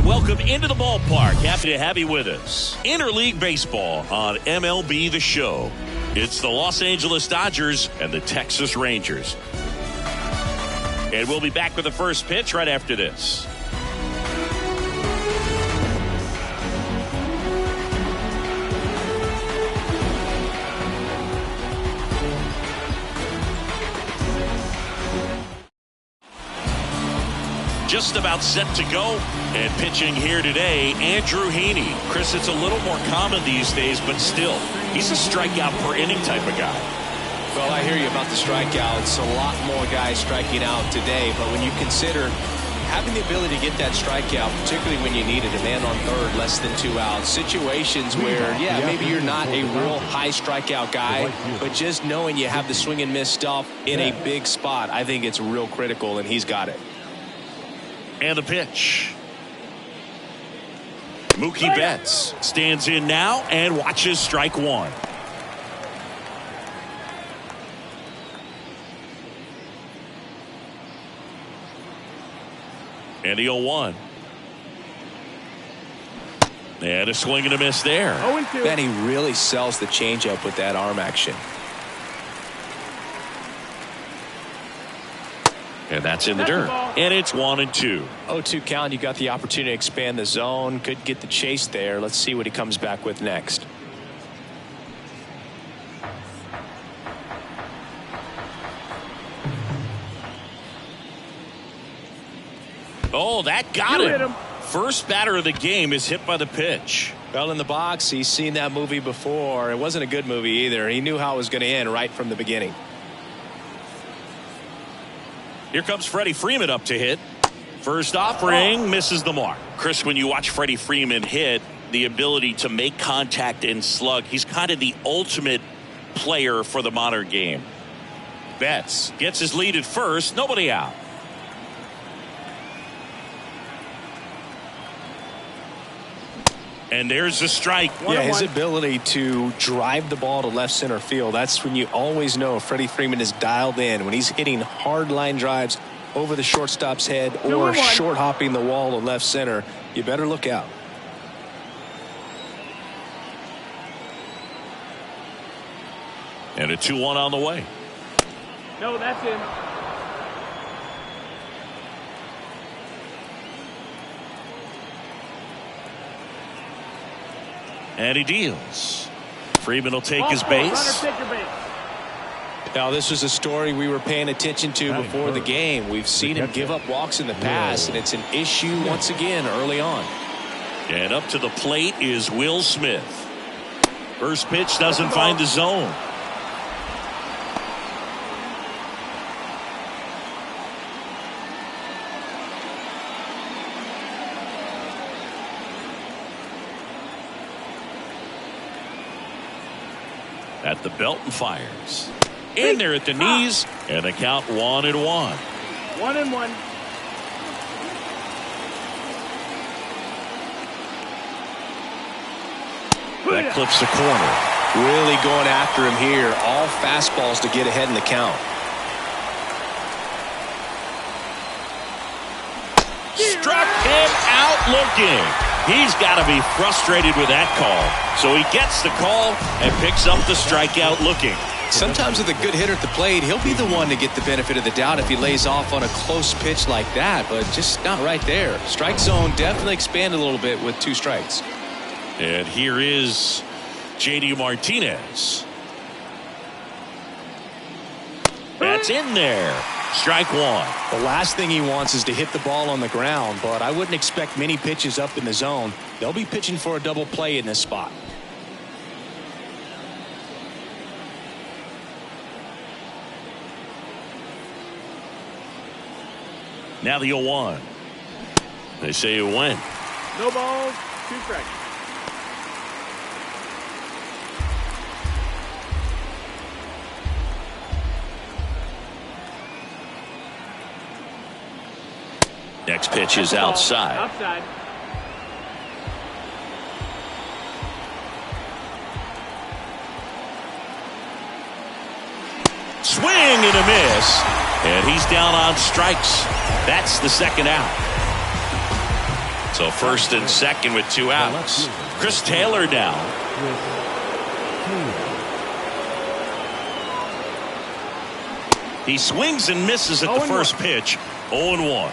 welcome into the ballpark. Happy to have you with us. Interleague baseball on MLB The Show. It's the Los Angeles Dodgers and the Texas Rangers. And we'll be back with the first pitch right after this. Just about set to go, and pitching here today, Andrew Heaney. Chris, it's a little more common these days, but still, he's a strikeout per inning type of guy. Well, I hear you about the strikeouts. A lot more guys striking out today, but when you consider having the ability to get that strikeout, particularly when you need it, a man on third, less than 2 outs, situations where, maybe you're not a real high strikeout guy, but just knowing you have the swing and miss stuff in a big spot, I think it's real critical, and he's got it. And the pitch. Mookie Betts stands in now and watches strike one. And the 0-1. And a swing and a miss there. Then he really sells the changeup with that arm action. And that's in the dirt. And it's 1-2. 0-2 count. You got the opportunity to expand the zone. Could get the chase there. Let's see what he comes back with next. Oh, that got him. First batter of the game is hit by the pitch. Well, in the box, he's seen that movie before. It wasn't a good movie either. He knew how it was going to end right from the beginning. Here comes Freddie Freeman up to hit. First offering misses the mark. Chris, when you watch Freddie Freeman hit, the ability to make contact and slug, he's kind of the ultimate player for the modern game. Betts gets his lead at first, nobody out. And there's a strike. Yeah, his ability to drive the ball to left center field. That's when you always know Freddie Freeman is dialed in. When he's hitting hard line drives over the shortstop's head or short hopping the wall to left center, you better look out. And a 2-1 on the way. No, that's him. And he deals. Freeman will take his base. Now, this was a story we were paying attention to before the game. We've seen him give up walks in the past, and it's an issue once again early on. And up to the plate is Will Smith. First pitch doesn't find the zone. At the belt and fires. In there at the knees, and the count 1-1. 1-1. That clips the corner. Really going after him here. All fastballs to get ahead in the count. Struck him out looking. He's got to be frustrated with that call. So he gets the call and picks up the strikeout looking. Sometimes with a good hitter at the plate, he'll be the one to get the benefit of the doubt if he lays off on a close pitch like that, but just not right there. Strike zone definitely expanded a little bit with 2 strikes. And here is J.D. Martinez. That's in there. Strike one. The last thing he wants is to hit the ball on the ground, but I wouldn't expect many pitches up in the zone. They'll be pitching for a double play in this spot. Now the 0-1. They say it went. No balls, 2 strikes. Next pitch is outside. Outside. Swing and a miss. And he's down on strikes. That's the second out. So first and second with 2 outs. Chris Taylor now. He swings and misses at the first pitch. 0-1.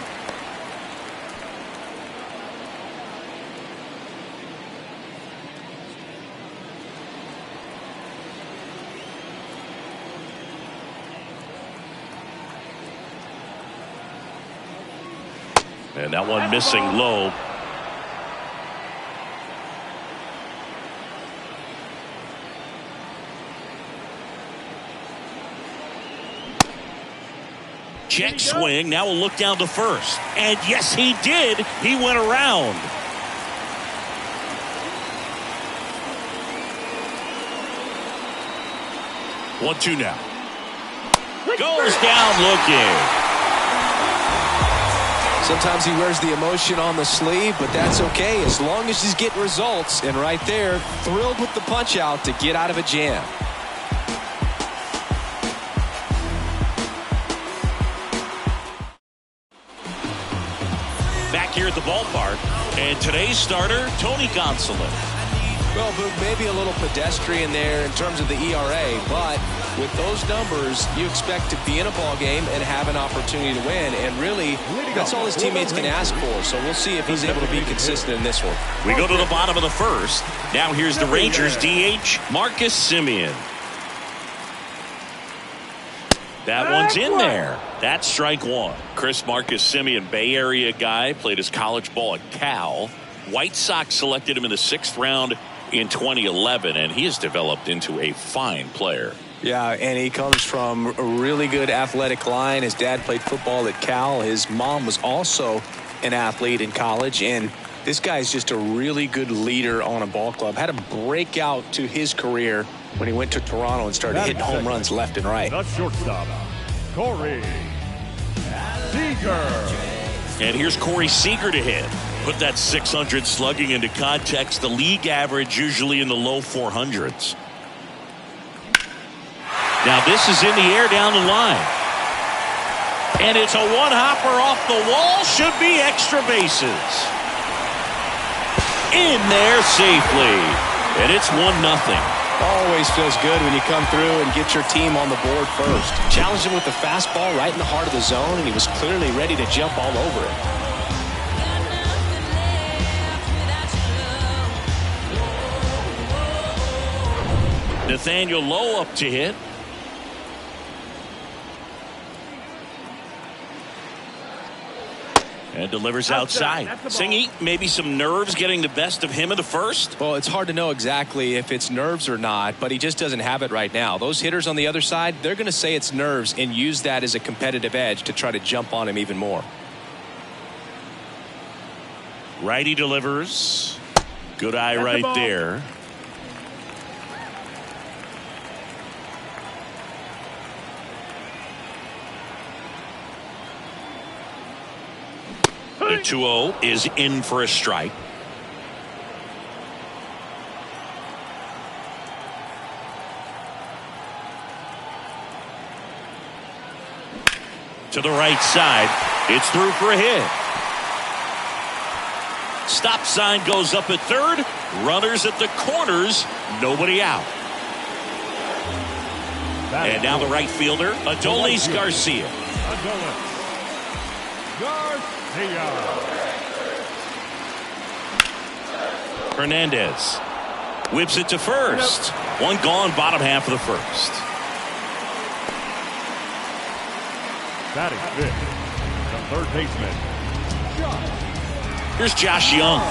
And that one missing low. Check swing. Now we'll look down to first. And yes, he did. He went around. One, two now. Goes down looking. Sometimes he wears the emotion on the sleeve, but that's okay as long as he's getting results. And right there, thrilled with the punch out to get out of a jam. Back here at the ballpark, and today's starter, Tony Gonsolin. Well, Boog, maybe a little pedestrian there in terms of the ERA, but with those numbers, you expect to be in a ball game and have an opportunity to win, and really, that's all his teammates can ask for. So we'll see if he's able to be consistent in this one. We go to the bottom of the first. Now here's the Rangers DH, Marcus Semien. That one's in there. That's strike one. Marcus Semien, Bay Area guy, played his college ball at Cal. White Sox selected him in the 6th round in 2011, and he has developed into a fine player. Yeah, and he comes from a really good athletic line. His dad played football at Cal. His mom was also an athlete in college, and this guy is just a really good leader on a ball club. Had a breakout to his career when he went to Toronto and started hitting home runs left and right. The shortstop, Corey Seager. And here's Corey Seager to hit. Put that 600 slugging into context. The league average usually in the low 400s. Now this is in the air down the line. And it's a one-hopper off the wall. Should be extra bases. In there safely. And it's 1-0. Always feels good when you come through and get your team on the board first. Challenged him with the fastball right in the heart of the zone, and he was clearly ready to jump all over it. Nathaniel Lowe up to hit. And delivers outside. Singy, maybe some nerves getting the best of him in the first? Well, it's hard to know exactly if it's nerves or not, but he just doesn't have it right now. Those hitters on the other side, they're going to say it's nerves and use that as a competitive edge to try to jump on him even more. Righty delivers. Good eye right there. The 2-0 is in for a strike. To the right side. It's through for a hit. Stop sign goes up at third. Runners at the corners. Nobody out. And now the right fielder, Adolis Garcia. Hernandez whips it to first. One gone, bottom half of the first. Batting fifth, the third baseman, Here's Josh Young.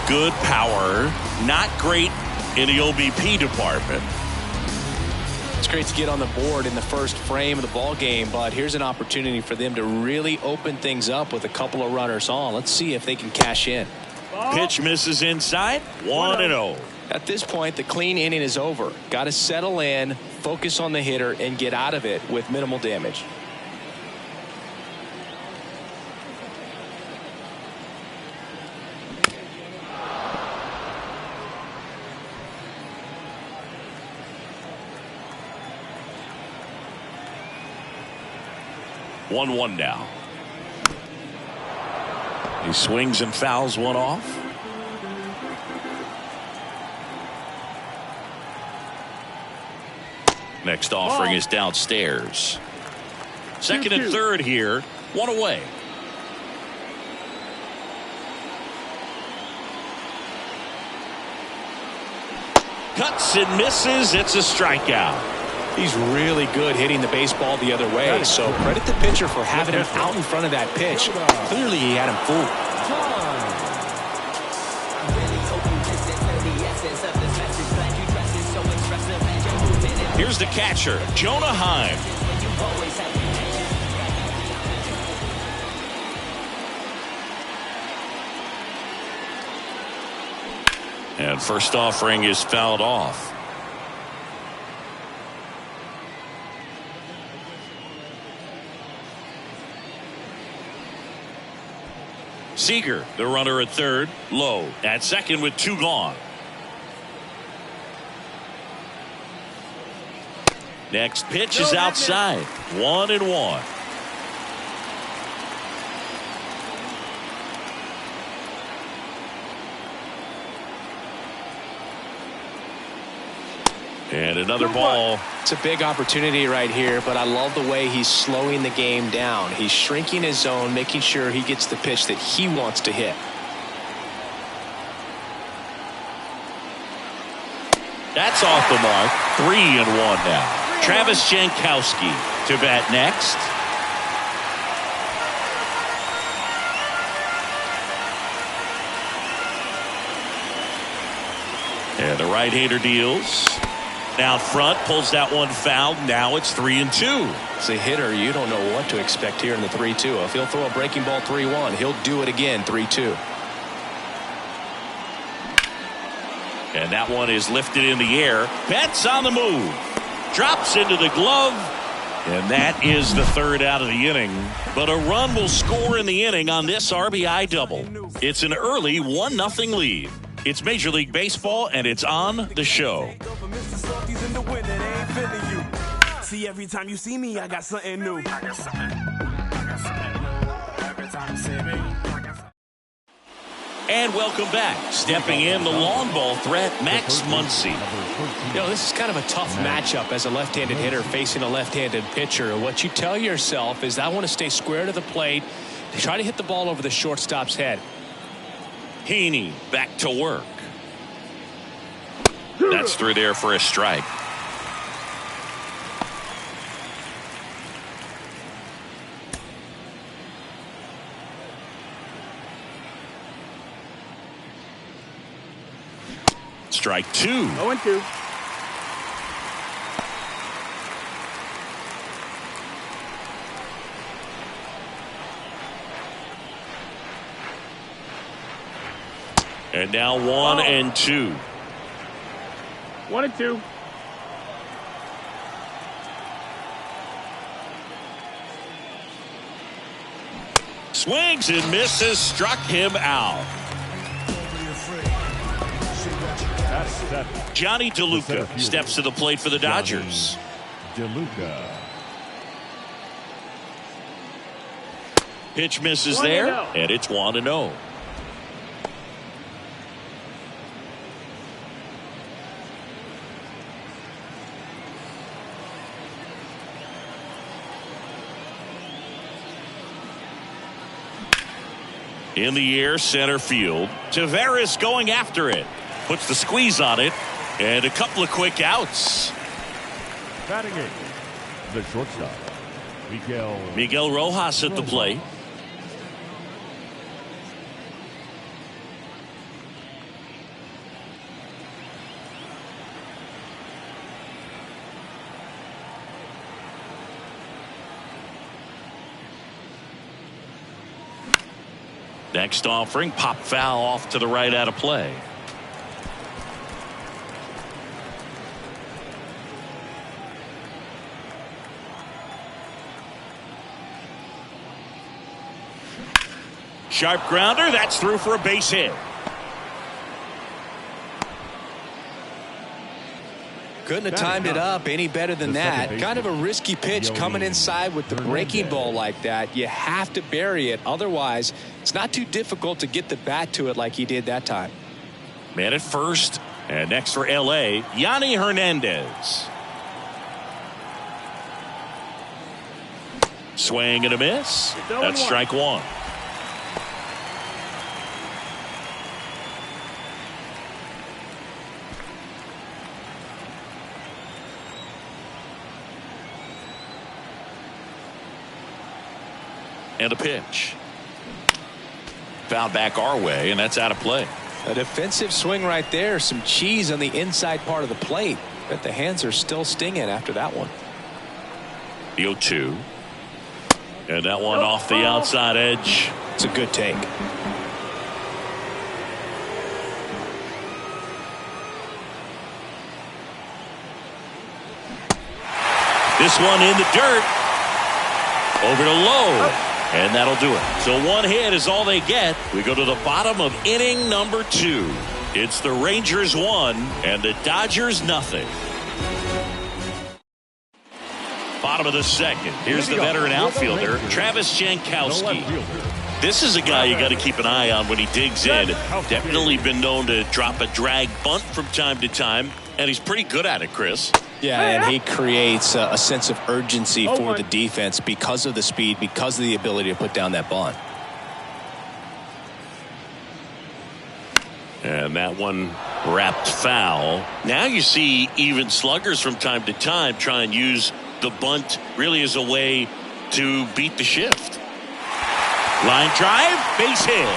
Good power, not great in the OBP department. It's great to get on the board in the first frame of the ball game, but here's an opportunity for them to really open things up with a couple of runners on. Let's see if they can cash in. Pitch misses inside. 1-0. At this point, the clean inning is over. Got to settle in, focus on the hitter, and get out of it with minimal damage. He swings and fouls one off. Next offering is downstairs. Second and third here. One away. Cuts and misses. It's a strikeout. He's really good hitting the baseball the other way. So credit the pitcher for having him out in front of that pitch. Clearly he had him fooled. Here's the catcher, Jonah Heim. And first offering is fouled off. Seager, the runner at third, low at second with 2 gone. Next pitch is outside. 1-1. And another ball. It's a big opportunity right here, but I love the way he's slowing the game down. He's shrinking his zone, making sure he gets the pitch that he wants to hit. That's off the mark. 3-1 now. Travis Jankowski to bat next. And the right-hander deals. Out front, pulls that one foul. Now it's 3-2. As a hitter, you don't know what to expect here in the 3-2. If he'll throw a breaking ball 3-1, he'll do it again 3-2. And that one is lifted in the air. Betts on the move. Drops into the glove. And that is the third out of the inning. But a run will score in the inning on this RBI double. It's an early 1-0 lead. It's Major League Baseball, and it's on the show. See, every time you see me, I got something new. And welcome back. Stepping in, the long ball threat, Max Muncy. You know, this is kind of a tough matchup as a left-handed hitter facing a left-handed pitcher. What you tell yourself is, I want to stay square to the plate, try to hit the ball over the shortstop's head. Heaney back to work. That's through there for a strike. Strike 2. 0-2. And now 1-2. 1-2. Swings and misses, struck him out. Johnny DeLuca steps to the plate for the Dodgers. DeLuca. Pitch misses there, and it's 1-0. In the air, center field. Tavares going after it. Puts the squeeze on it. And a couple of quick outs. Batting it, the shortstop, Miguel Rojas at the plate. Next offering, pop foul off to the right out of play. Sharp grounder, that's through for a base hit. Couldn't have timed it up any better than that. Kind of a risky pitch coming inside with the breaking ball like that. You have to bury it. Otherwise, it's not too difficult to get the bat to it like he did that time. Man at first. And next for L.A., Yanni Hernandez. Swing and a miss. That's strike one. And a pitch. Fouled back our way, and that's out of play. A defensive swing right there. Some cheese on the inside part of the plate. But the hands are still stinging after that one. The 0-2. And that one off the outside edge. It's a good take. This one in the dirt. Over to Lowe. And that'll do it. So one hit is all they get. We go to the bottom of inning number 2. It's the Rangers 1 and the Dodgers nothing. Bottom of the second. Here's the veteran outfielder, Travis Jankowski. This is a guy you got to keep an eye on when he digs in. Definitely been known to drop a drag bunt from time to time, and he's pretty good at it, Chris. Yeah, and he creates a sense of urgency for the defense because of the speed, because of the ability to put down that bunt. And that one wrapped foul. Now you see even sluggers from time to time try and use the bunt really as a way to beat the shift. Line drive, base hit.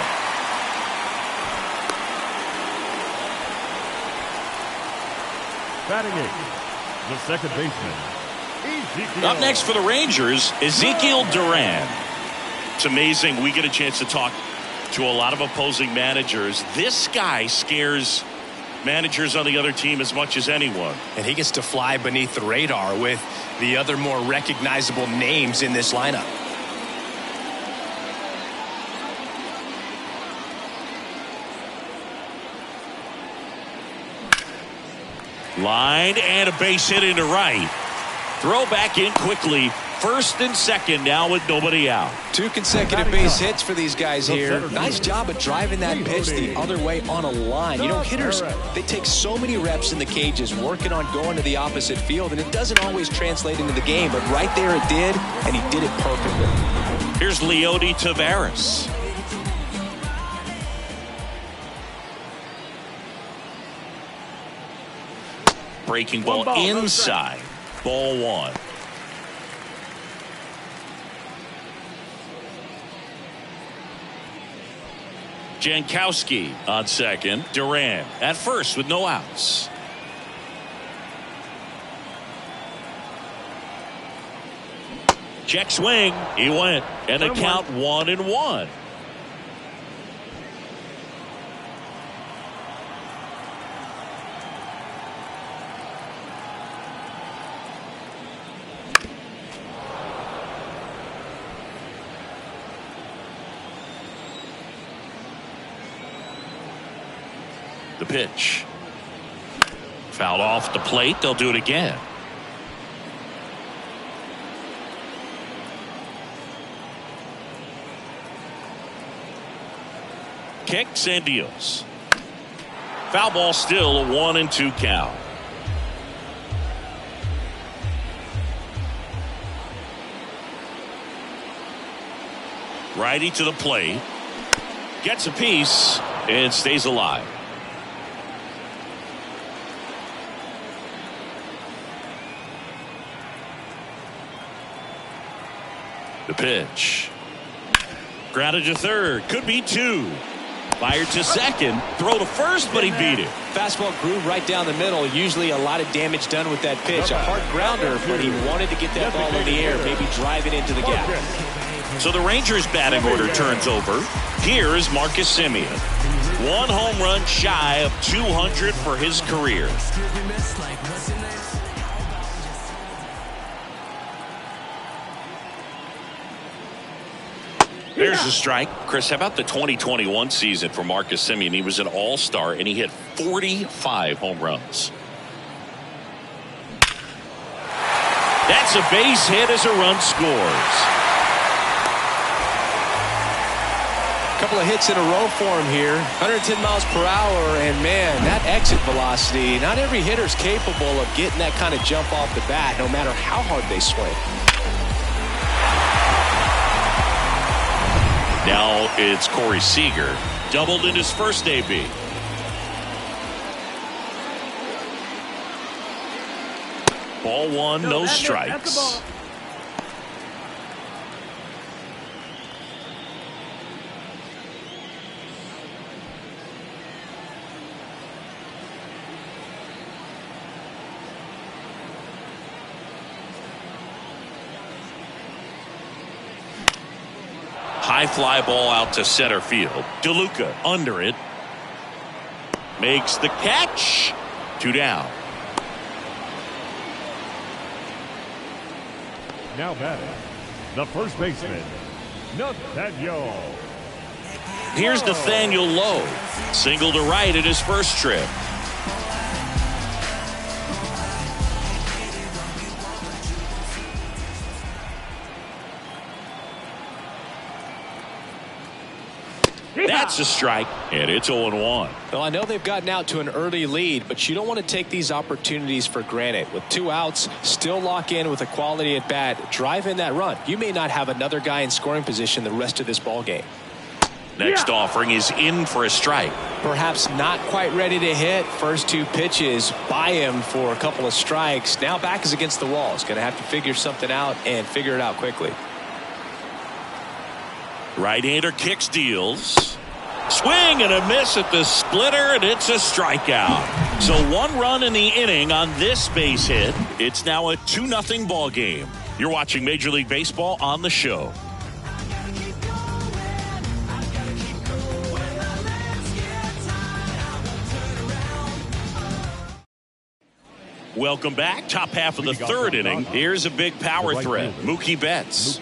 Batting eighth, the second baseman, Ezekiel. Up next for the Rangers, Ezekiel Duran. It's amazing. We get a chance to talk to a lot of opposing managers. This guy scares managers on the other team as much as anyone. And he gets to fly beneath the radar with the other more recognizable names in this lineup. Line and a base hit into right. Throw back in quickly. First and second now with nobody out. 2 consecutive base hits for these guys here. Nice job of driving that pitch the other way on a line. You know, hitters, they take so many reps in the cages working on going to the opposite field, and it doesn't always translate into the game, but right there it did, and he did it perfectly. Here's Leody Taveras. Breaking ball inside. Ball 1. Jankowski on second. Duran at first with no outs. Check swing. He went. And the count 1-1. The pitch. Fouled off the plate. They'll do it again. Kicks and deals. Foul ball still a 1-2 count. Righty to the plate. Gets a piece and stays alive. The pitch. Grounded to third. Could be 2. Fired to second. Throw to first, but he beat it. Fastball groove right down the middle. Usually a lot of damage done with that pitch. A hard grounder, but he wanted to get that ball in the air, maybe drive it into the gap. So the Rangers batting order turns over. Here is Marcus Semien. 1 home run shy of 200 for his career. There's a strike. Chris, how about the 2021 season for Marcus Semien? He was an all-star, and he hit 45 home runs. That's a base hit as a run scores. Couple of hits in a row for him here. 110 miles per hour, and man, that exit velocity, not every hitter's capable of getting that kind of jump off the bat, no matter how hard they swing. Now it's Corey Seager, doubled in his first AB. Ball one, no strikes. That's the ball. High fly ball out to center field. DeLuca under it. Makes the catch. 2 down. Now batting, the first baseman, Nathaniel. Here's Nathaniel Lowe. Single to right at his first trip. That's a strike, and it's 0-1. Well, I know they've gotten out to an early lead, but you don't want to take these opportunities for granted. With 2 outs, still lock in with a quality at bat, drive in that run. You may not have another guy in scoring position the rest of this ball game. Next offering is in for a strike. Perhaps not quite ready to hit. First 2 pitches by him for a couple of strikes. Now back is against the wall. He's going to have to figure something out and figure it out quickly. Right-hander kicks, deals. Swing and a miss at the splitter, and it's a strikeout. So 1 run in the inning on this base hit. It's now a 2-0 ball game. You're watching Major League Baseball on the show. Welcome back. Top half of the 3rd inning. Here's a big power threat. Mookie Betts.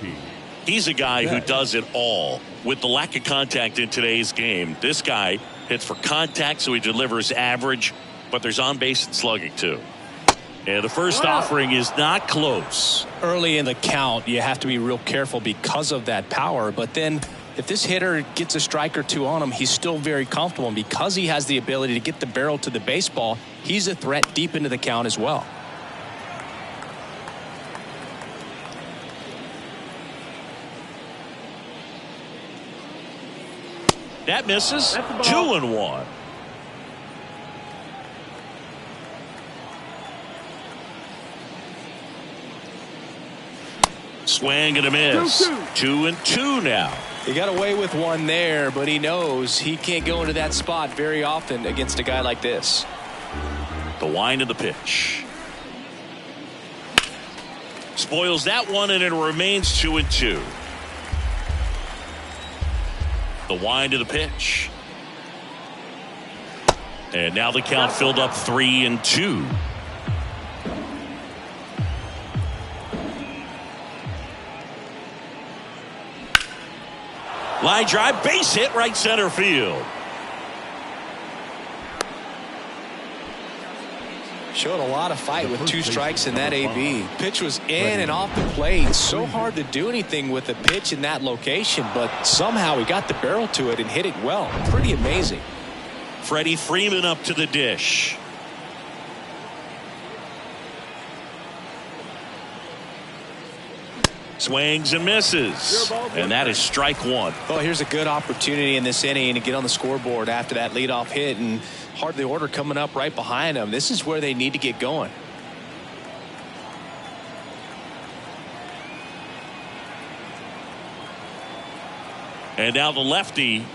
He's a guy who does it all. With the lack of contact in today's game, this guy hits for contact, so he delivers average, but there's on base and slugging too. And the first offering is not close. Early in the count, you have to be real careful because of that power. But then if this hitter gets a strike or 2 on him, he's still very comfortable. And because he has the ability to get the barrel to the baseball, he's a threat deep into the count as well. That misses. 2-1. Swing and a miss. 2-2 now. He got away with one there, but he knows he can't go into that spot very often against a guy like this. The wind of the pitch. Spoils that one, and it remains 2-2. The wind of the pitch. And now the count filled up 3-2. Line drive, base hit, right center field. Showed a lot of fight with 2 strikes in that AB. Pitch was in and off the plate. So hard to do anything with a pitch in that location, but somehow he got the barrel to it and hit it well. Pretty amazing. Freddie Freeman up to the dish. Swings and misses. And that is strike 1. Well, here's a good opportunity in this inning to get on the scoreboard after that leadoff hit, and hardly order coming up right behind them. This is where they need to get going. And now the lefty.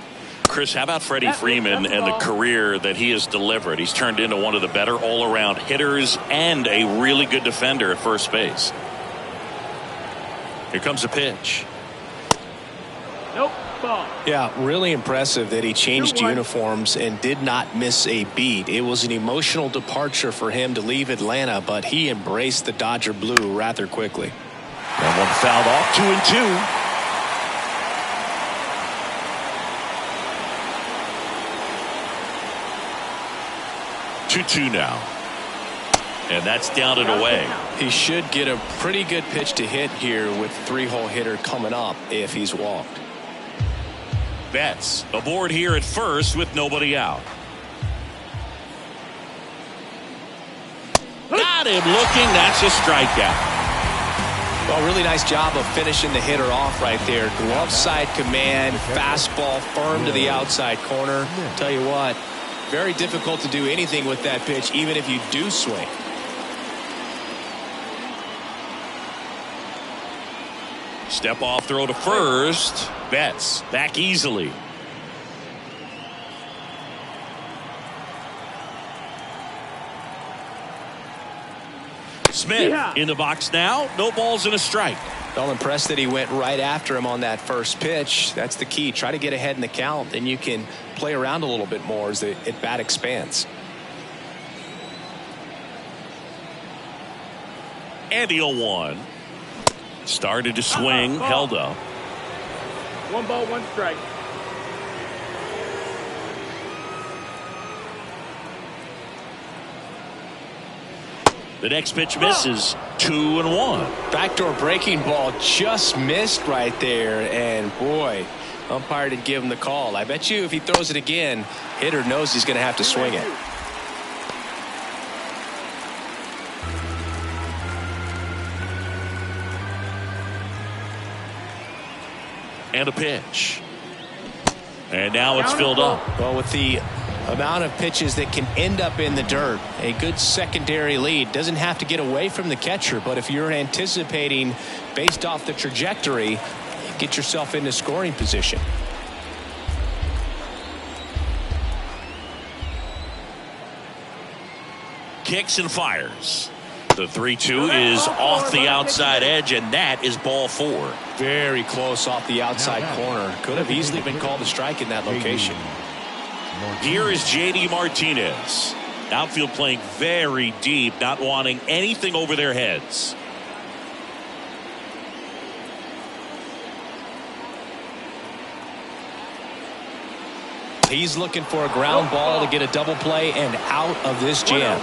Chris, how about Freddie Freeman and the career that he has delivered? He's turned into one of the better all-around hitters and a really good defender at first base. Here comes a pitch. Nope. Ball. Yeah, really impressive that he changed uniforms and did not miss a beat. It was an emotional departure for him to leave Atlanta, but he embraced the Dodger blue rather quickly. And one fouled off. 2-2. Two now. And that's down and away. He should get a pretty good pitch to hit here with 3-hole hitter coming up if he's walked. Betts aboard here at first with nobody out. Got him looking. That's a strikeout. Well, really nice job of finishing the hitter off right there. Glove side command, fastball firm to the outside corner. Tell you what, very difficult to do anything with that pitch, even if you do swing. Step off throw to first. Betts back easily. Smith in the box now. No balls and a strike. Well, impressed that he went right after him on that first pitch. That's the key. Try to get ahead in the count, and you can play around a little bit more as the at-bat expands. And the 0-1. Started to swing, held up. 1 ball, 1 strike. The next pitch misses. 2-1. Backdoor breaking ball just missed right there, and boy, umpire didn't give him the call. I bet you if he throws it again, hitter knows he's going to have to swing it. And a pitch. And now it's filled up. Well, with the amount of pitches that can end up in the dirt, a good secondary lead. Doesn't have to get away from the catcher, but if you're anticipating based off the trajectory, get yourself into scoring position. Kicks and fires. The 3-2 is off the outside edge, and that is ball 4. Very close off the outside corner. Could have easily been called a strike in that location. Here is J.D. Martinez. Outfield playing very deep, not wanting anything over their heads. He's looking for a ground ball to get a double play and out of this jam.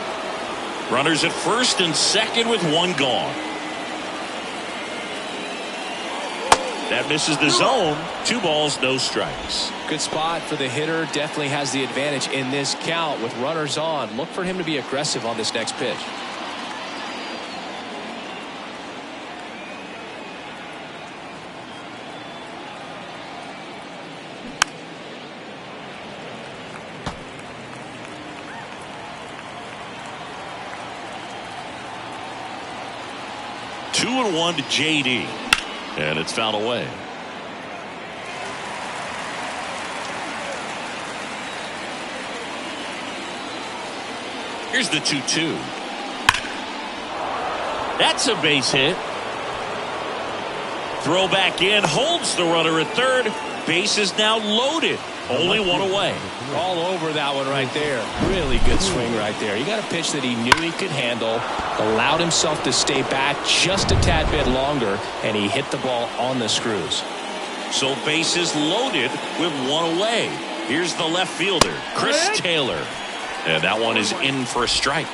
Runners at first and second with 1 gone. That misses the zone. 2 balls, no strikes. Good spot for the hitter. Definitely has the advantage in this count with runners on. Look for him to be aggressive on this next pitch. Two and 1 to J.D. And it's fouled away. Here's the 2-2. That's a base hit. Throw back in, holds the runner at third. Base is now loaded. Only 1 away. All over that one right there. Really good swing right there. You got a pitch that he knew he could handle, allowed himself to stay back just a tad bit longer, and he hit the ball on the screws. So base is loaded with 1 away. Here's the left fielder, Chris Taylor. And that one is in for a strike.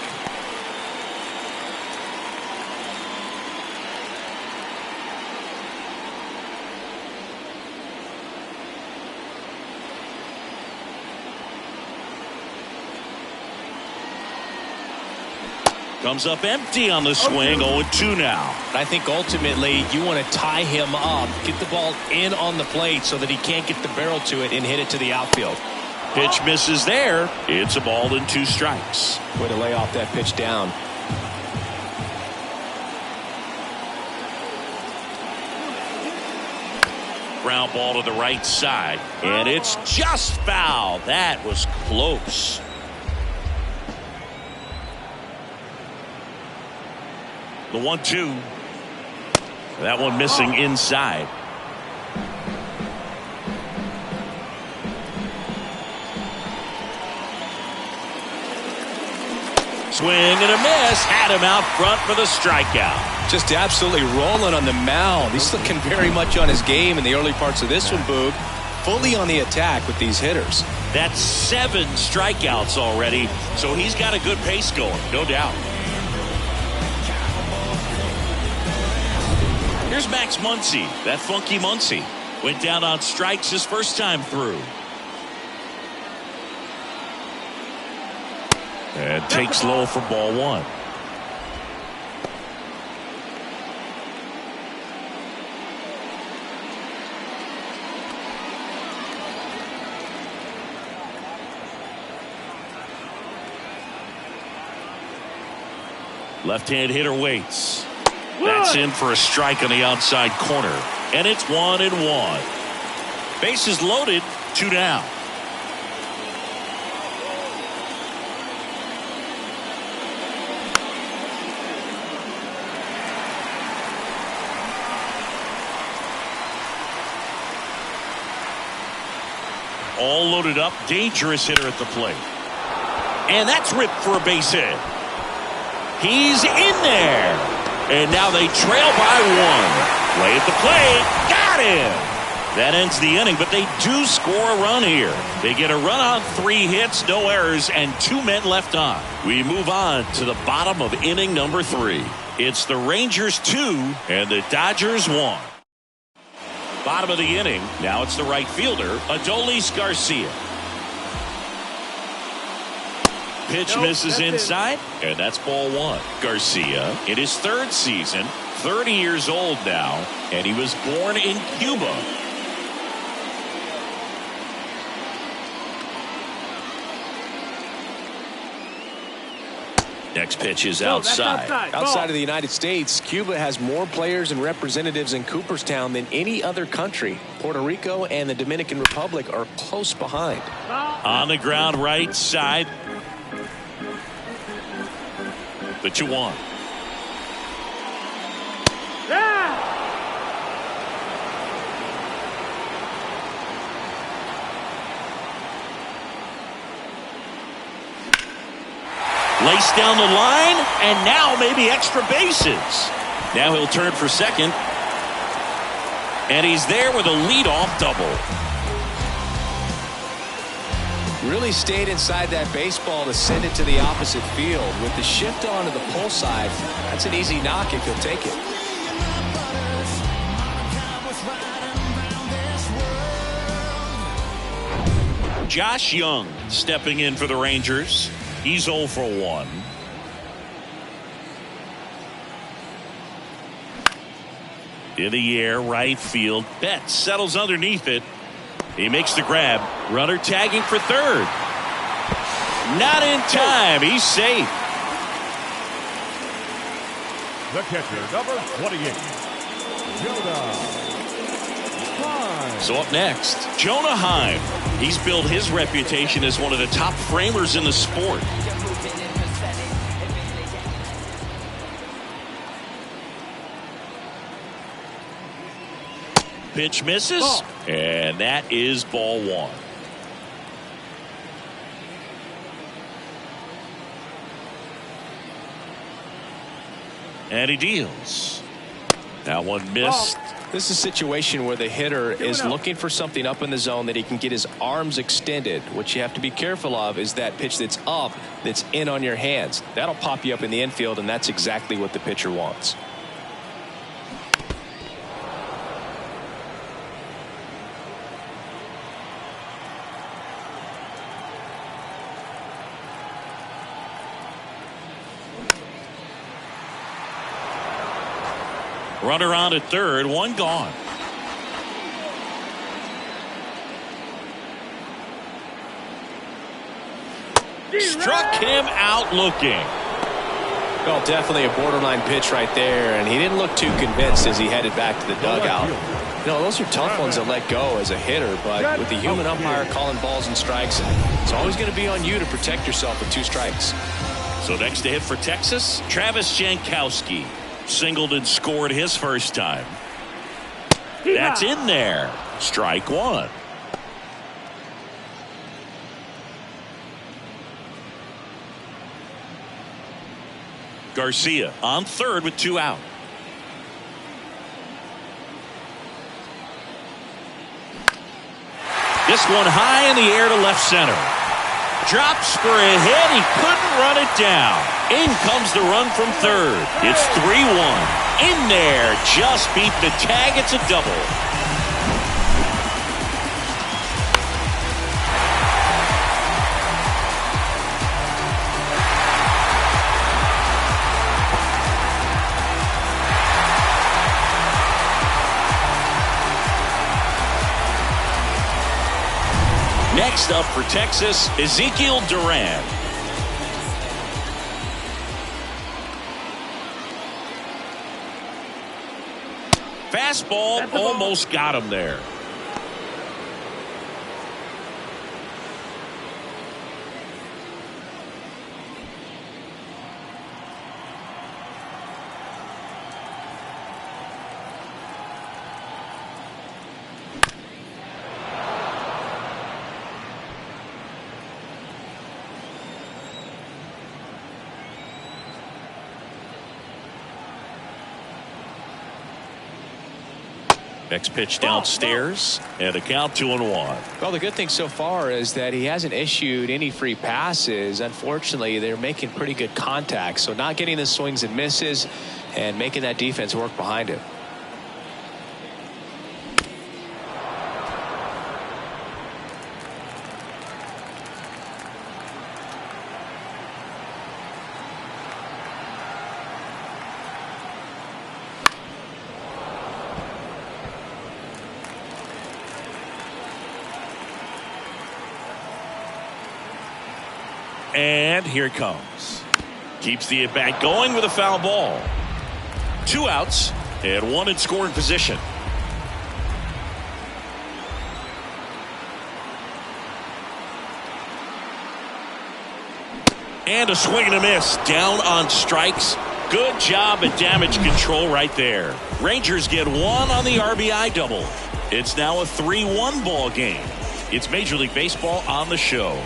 Comes up empty on the swing. 0-2 now. I think ultimately you want to tie him up, get the ball in on the plate so that he can't get the barrel to it and hit it to the outfield. Pitch misses there. It's a ball and 2 strikes. Way to lay off that pitch down. Ground ball to the right side. And it's just foul. That was close. The 1-2. That one missing inside. Swing and a miss. Had him out front for the strikeout. Just absolutely rolling on the mound. He's looking very much on his game in the early parts of this one, Boog. Fully on the attack with these hitters. That's 7 strikeouts already, so he's got a good pace going, no doubt. Here's Max Muncy. That funky Muncy went down on strikes his first time through. And takes low for ball one. Left-hand hitter waits. That's in for a strike on the outside corner. And it's 1-1. Bases loaded, 2 down. All loaded up, dangerous hitter at the plate. And that's ripped for a base hit. He's in there. And now they trail by 1. Play at the plate. Got him. That ends the inning, but they do score a run here. They get a run on 3 hits, no errors, and 2 men left on. We move on to the bottom of inning number 3. It's the Rangers 2 and the Dodgers 1. Bottom of the inning. Now it's the right fielder, Adolis Garcia. Pitch misses inside, and that's ball 1. Garcia in his 3rd season, 30 years old now, and he was born in Cuba. Next pitch is outside. Outside of the United States, Cuba has more players and representatives in Cooperstown than any other country. Puerto Rico and the Dominican Republic are close behind. On the ground right side. The 2-1. Laced down the line, and now maybe extra bases. Now he'll turn for second. And he's there with a leadoff double. Really stayed inside that baseball to send it to the opposite field. With the shift onto the pull side, that's an easy knock if he'll take it. Josh Young stepping in for the Rangers. He's 0 for 1. In the air, right field. Betts settles underneath it. He makes the grab. Runner tagging for third. Not in time. He's safe. The catcher, number 28, Jonah. So up next, Jonah Heim. He's built his reputation as one of the top framers in the sport. Pitch misses, and that is ball 1. And he deals. That one missed. This is a situation where the hitter is looking for something up in the zone that he can get his arms extended. What you have to be careful of is that pitch that's up, that's in on your hands. That'll pop you up in the infield, and that's exactly what the pitcher wants. Runner on at third, 1 gone. Struck him out looking. Well, definitely a borderline pitch right there, and he didn't look too convinced as he headed back to the dugout. You know, those are tough ones to let go as a hitter, but with the human umpire calling balls and strikes, it's always going to be on you to protect yourself with 2 strikes. So next to hit for Texas, Travis Jankowski. Singled and scored his first time. That's in there. Strike 1. Garcia on third with 2 out. This one high in the air to left center. Drops for a hit. He couldn't run it down. In comes the run from third. It's 3-1. In in there. Just beat the tag. It's a double. Next up for Texas, Ezekiel Duran. Fastball almost got him there. Next pitch downstairs, and a count 2-1. Well, the good thing so far is that he hasn't issued any free passes. Unfortunately, they're making pretty good contact, so not getting the swings and misses and making that defense work behind him. And here it comes. Keeps the at-bat going with a foul ball. 2 outs and 1 in scoring position. And a swing and a miss. Down on strikes. Good job at damage control right there. Rangers get 1 on the RBI double. It's now a 3-1 ball game. It's Major League Baseball on the show.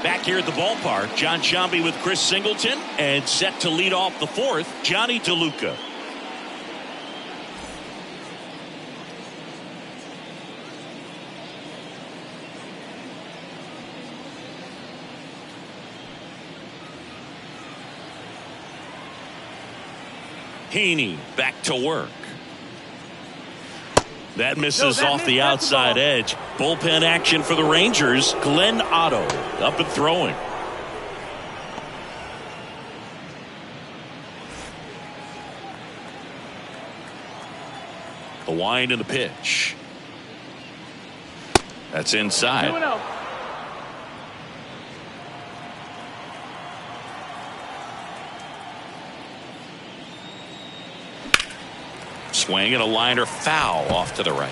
Back here at the ballpark, John Sciambi with Chris Singleton, and set to lead off the 4th, Johnny DeLuca. Heaney back to work. That misses off the outside edge. Bullpen action for the Rangers. Glenn Otto up and throwing. The wind and the pitch. That's inside. Swing and a liner foul off to the right.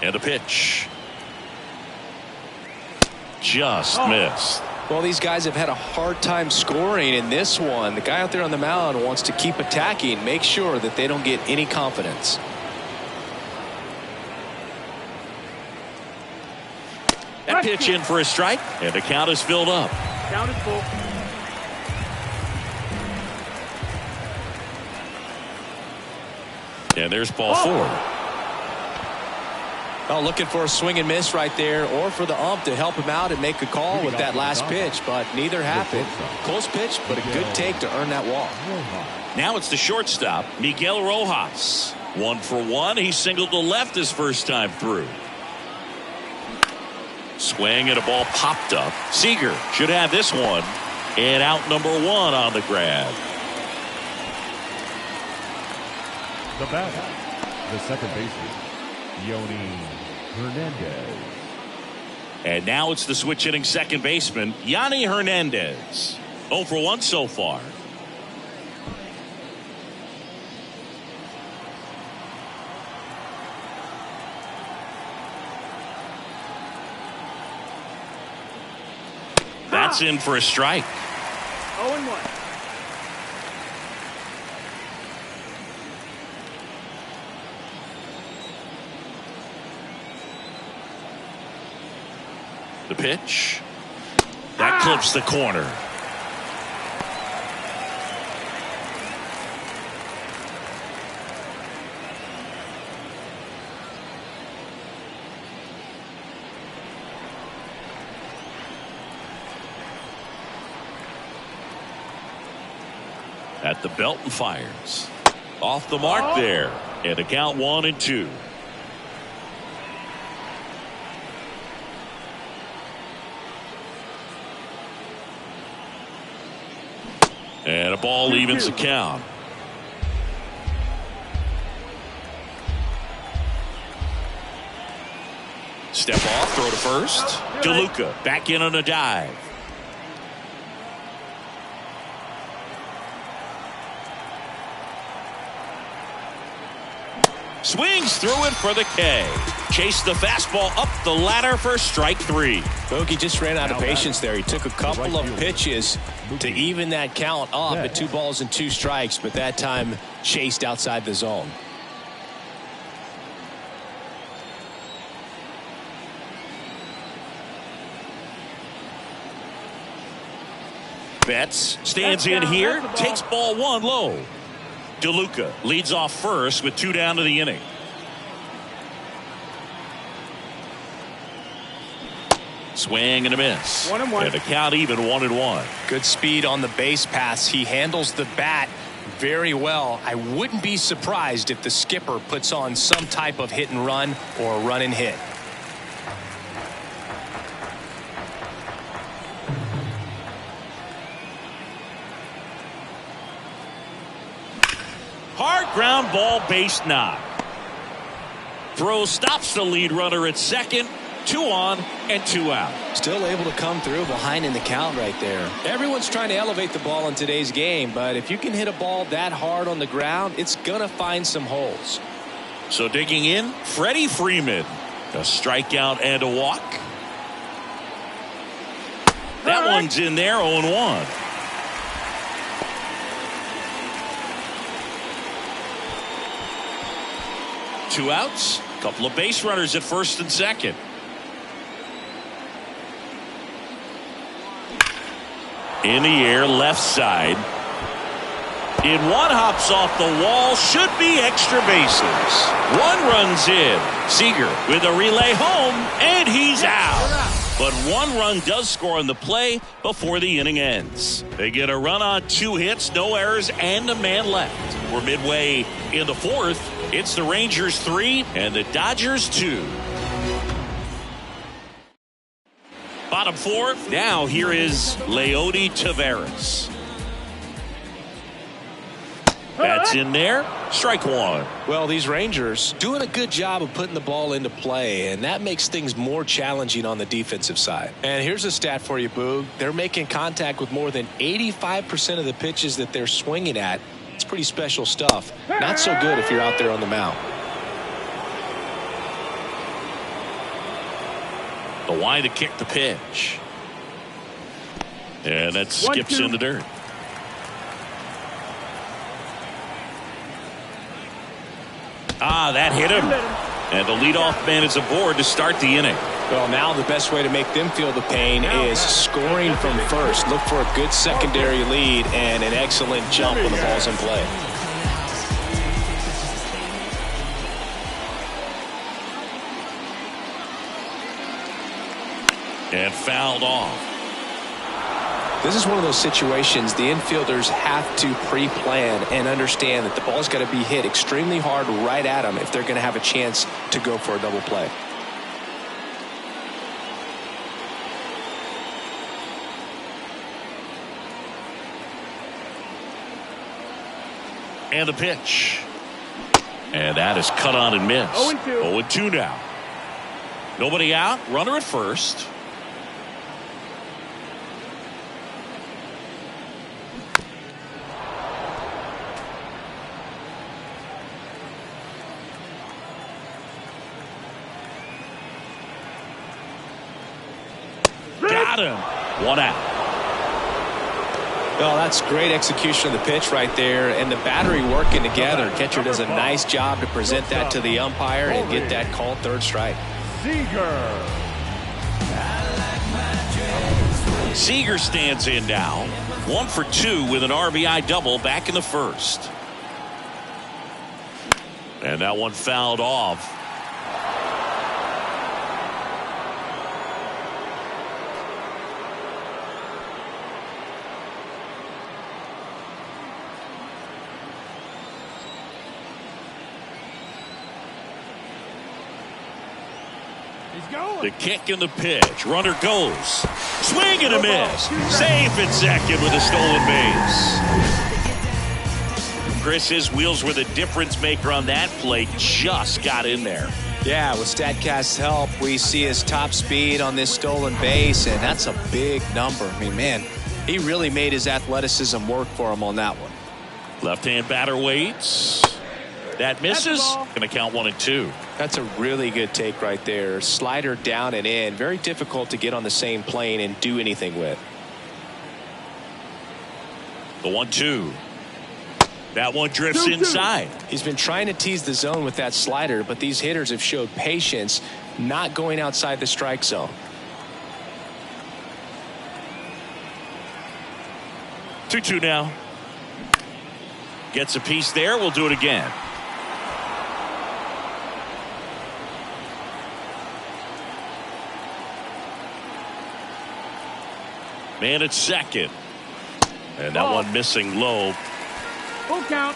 And a pitch. Just missed. Well, these guys have had a hard time scoring in this one. The guy out there on the mound wants to keep attacking, make sure that they don't get any confidence. That pitch in for a strike, and the count is filled up. Count is full. And there's ball 4. Well, looking for a swing and miss right there, or for the ump to help him out and make a call with that last pitch, but neither happened. Close pitch, but a good take to earn that walk. Now it's the shortstop, Miguel Rojas. 1 for 1. He singled to left his first time through. Swing and a ball popped up. Seager should have this one. And out number 1 on the grab. The batter, the second baseman, Yoni Hernandez. And now it's the switch hitting second baseman, Yanni Hernandez. 0 for 1 so far. That's in for a strike. 0-1. The pitch. That clips the corner. At the belt and fires. Off the mark there. And a count 1-2. And a ball evens the count. Step off, throw to first. DeLuca back in on a dive. Swings through it for the K. Chase the fastball up the ladder for strike 3. Mookie just ran out of patience there. He took a couple of pitches to even that count up at 2 balls and 2 strikes, but that time chased outside the zone. Betts stands in here, takes ball 1 low. DeLuca leads off first with 2 down to the inning. Swing and a miss. 1-1. And a count even 1-1. Good speed on the base pass. He handles the bat very well. I wouldn't be surprised if the skipper puts on some type of hit and run or a run and hit. Hard ground ball, base knock. Throw stops the lead runner at second. 2 on and 2 out. Still able to come through behind in the count right there. Everyone's trying to elevate the ball in today's game, but if you can hit a ball that hard on the ground, it's going to find some holes. So digging in, Freddie Freeman. A strikeout and a walk. That one's in there, 0-1. Two outs, couple of base runners at first and second. In the air, left side. In one, hops off the wall, should be extra bases. 1 runs in. Seager with a relay home, and he's out. But 1 run does score on the play before the inning ends. They get a run on 2 hits, no errors, and a man left. We're midway in the 4th. It's the Rangers 3 and the Dodgers 2. Bottom 4th. Now here is Leody Taveras. That's in there. Strike 1. Well, these Rangers doing a good job of putting the ball into play, and that makes things more challenging on the defensive side. And here's a stat for you, Boog. They're making contact with more than 85% of the pitches that they're swinging at. It's pretty special stuff. Not so good if you're out there on the mound. The line to kick the pitch. And that skips in the dirt. That hit him. And the leadoff man is aboard to start the inning. Well, now the best way to make them feel the pain is scoring from first. Look for a good secondary lead and an excellent jump when the ball's in play. And fouled off. This is one of those situations the infielders have to pre-plan and understand that the ball's got to be hit extremely hard right at them if they're going to have a chance to go for a double play. And the pitch. And that is cut on and missed. 0-2. 0-2 now. Nobody out. Runner at first. Got him. 1 out. Well, that's great execution of the pitch right there, and the battery working together. Catcher does a nice job to present that to the umpire and get that called 3rd strike. Seager stands in now. 1 for 2 with an RBI double back in the 1st. And that one fouled off. The kick and the pitch. Runner goes. Swing and a miss. Safe at second with a stolen base. Chris, his wheels were the difference maker on that play. Just got in there. Yeah, with StatCast's help, we see his top speed on this stolen base, and that's a big number. I mean, man, he really made his athleticism work for him on that one. Left-hand batter waits. That misses. Going to count 1-2. That's a really good take right there. Slider down and in. Very difficult to get on the same plane and do anything with. The 1-2. That one drifts inside. He's been trying to tease the zone with that slider, but these hitters have showed patience, not going outside the strike zone. 2-2 now. Gets a piece there. We'll do it again. Man at second. And that one missing low. Full count.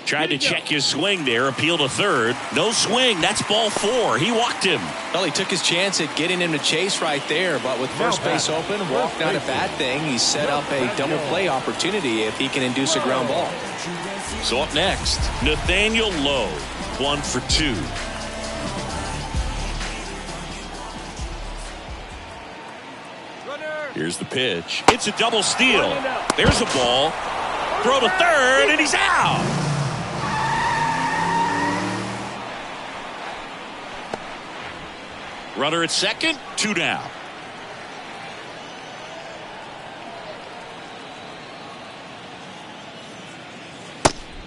Tried to check his swing there. Appeal to third. No swing. That's ball 4. He walked him. Well, he took his chance at getting him to chase right there, but with first base open, walk not a bad thing. He set up a double play opportunity if he can induce a ground ball. So up next, Nathaniel Lowe. 1 for 2. Here's the pitch. It's a double steal. There's a ball. Throw to third, and he's out. Runner at second, 2 down.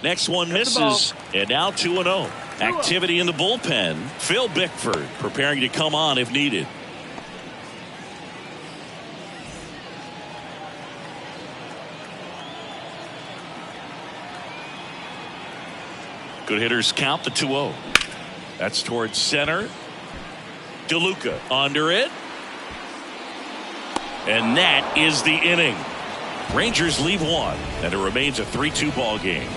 Next one misses, and now 2-0. Activity in the bullpen. Phil Bickford preparing to come on if needed. Good hitters count the 2-0. That's towards center. DeLuca under it. And that is the inning. Rangers leave 1, and it remains a 3-2 ball game.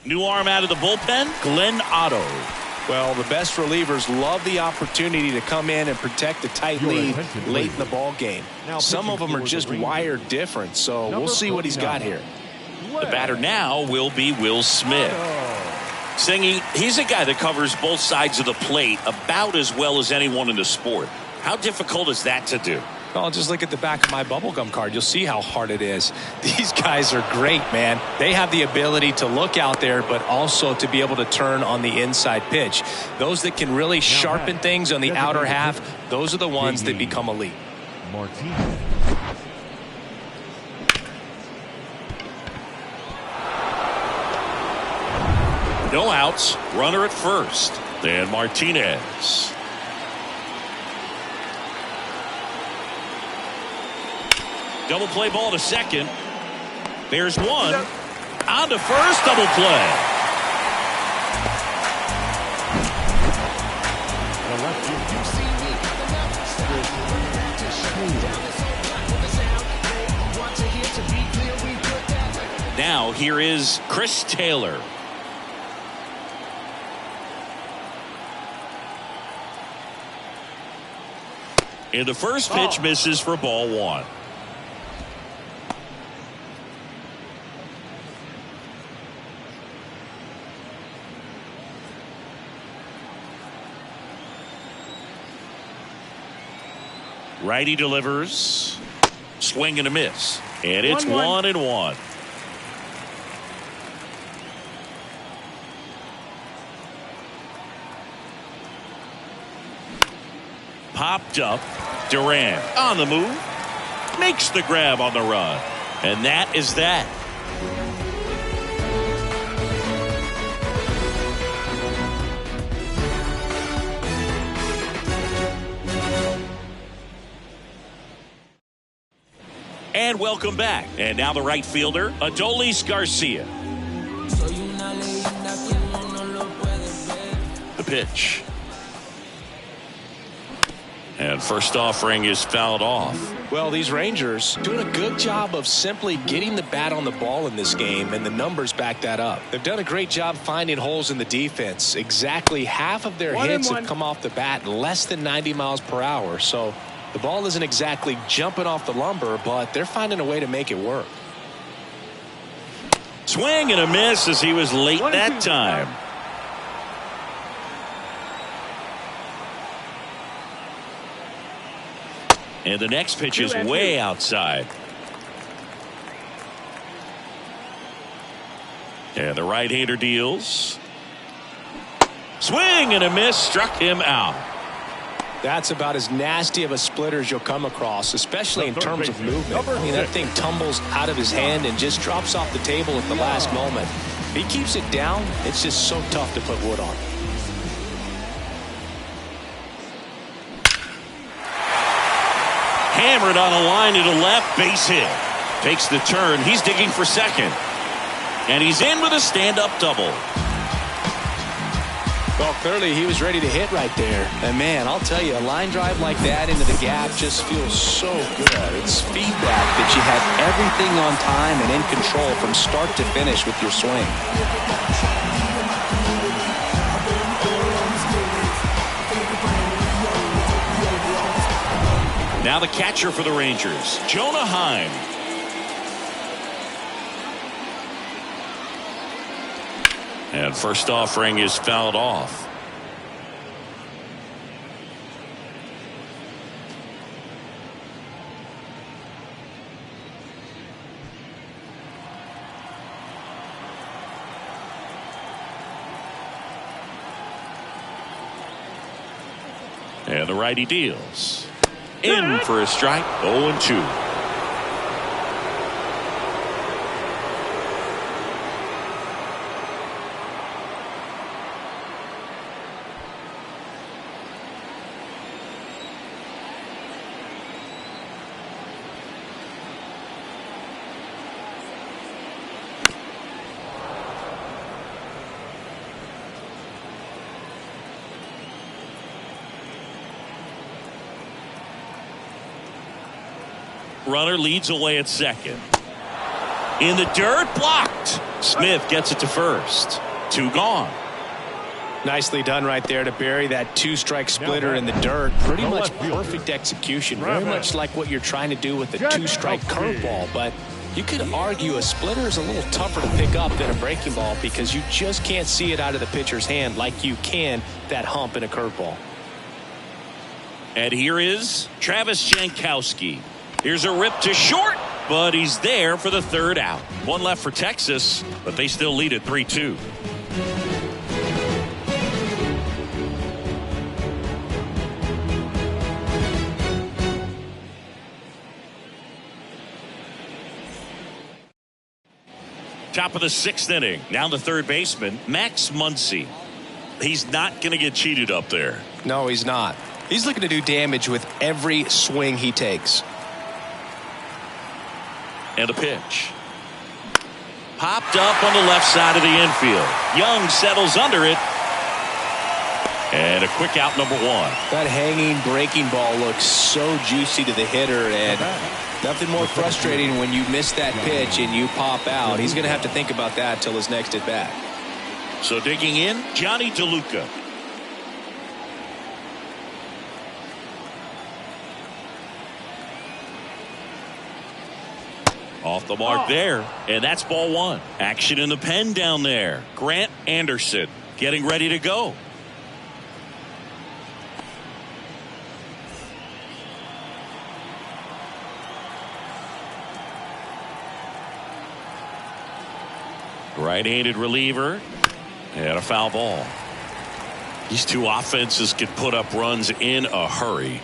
New arm out of the bullpen, Glenn Otto. Well, the best relievers love the opportunity to come in and protect a tight lead late in the ball game. Some of them are just wired different, so we'll see what he's got here. The batter now will be Will Smith. Singy, he's a guy that covers both sides of the plate about as well as anyone in the sport. How difficult is that to do? Well, just look at the back of my bubblegum card. You'll see how hard it is. These guys are great, man. They have the ability to look out there, but also to be able to turn on the inside pitch. Those that can really sharpen things on the outer half, those are the ones that become elite. Martinez. No outs. Runner at first. Then Martinez. Double play ball to second. There's one. On to first. Double play. Now here is Chris Taylor. And the first pitch misses for ball 1. Righty delivers. Swing and a miss. And it's 1-1. Popped up. Durant on the move. Makes the grab on the run. And that is that. And welcome back. And now the right fielder, Adolis Garcia. The pitch. And first offering is fouled off. Well, these Rangers doing a good job of simply getting the bat on the ball in this game, and the numbers back that up. They've done a great job finding holes in the defense. Exactly half of their hits have come off the bat less than 90 miles per hour. So the ball isn't exactly jumping off the lumber, but they're finding a way to make it work. Swing and a miss as he was late that time. And the next pitch is way outside. And the right-hander deals. Swing and a miss, struck him out. That's about as nasty of a splitter as you'll come across, especially in terms of movement. I mean, that thing tumbles out of his hand and just drops off the table at the last moment. If he keeps it down, it's just so tough to put wood on. Hammered on a line to the left, base hit. Takes the turn. He's digging for second. And he's in with a stand-up double. Well, clearly he was ready to hit right there. And man, I'll tell you, a line drive like that into the gap just feels so good. It's feedback that you have everything on time and in control from start to finish with your swing. Now the catcher for the Rangers, Jonah Heim. And first offering is fouled off. And the righty deals. In for a strike, 0-2. Runner leads away at second. In the dirt, blocked. Smith gets it to first. 2 gone. Nicely done right there to bury that 2-strike splitter in the dirt. Pretty much perfect execution. Very much like what you're trying to do with the 2-strike curveball. But you could argue a splitter is a little tougher to pick up than a breaking ball because you just can't see it out of the pitcher's hand like you can that hump in a curveball. And here is Travis Jankowski. Here's a rip to short, but he's there for the 3rd out. 1 left for Texas, but they still lead at 3-2. Top of the 6th inning. Now the 3rd baseman, Max Muncy. He's not going to get cheated up there. No, he's not. He's looking to do damage with every swing he takes. And a pitch. Popped up on the left side of the infield. Young settles under it. And a quick out, number 1. That hanging breaking ball looks so juicy to the hitter, and nothing more frustrating when you miss that pitch and you pop out. He's going to have to think about that till his next at bat. So digging in, Johnny DeLuca. Off the mark there, and that's ball 1. Action in the pen down there. Grant Anderson getting ready to go. Right-handed reliever, and a foul ball. These two offenses can put up runs in a hurry.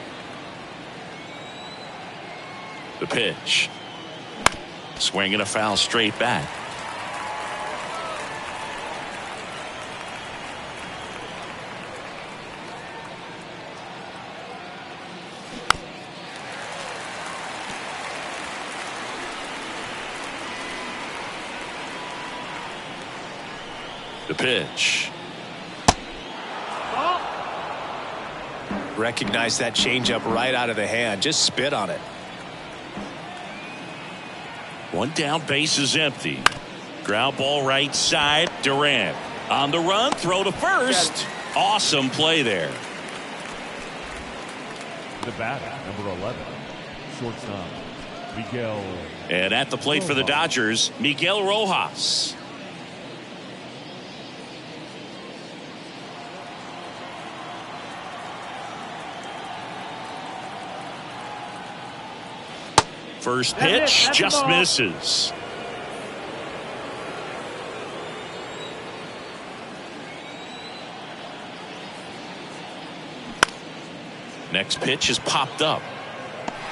The pitch. Swing and a foul straight back. The pitch. Recognize that changeup right out of the hand. Just spit on it. One down, base is empty. Ground ball right side. Durant on the run, throw to first. Awesome play there. The batter, number 11, shortstop, Miguel. And at the plate for the Dodgers, Miguel Rojas. First pitch just misses. Next pitch is popped up.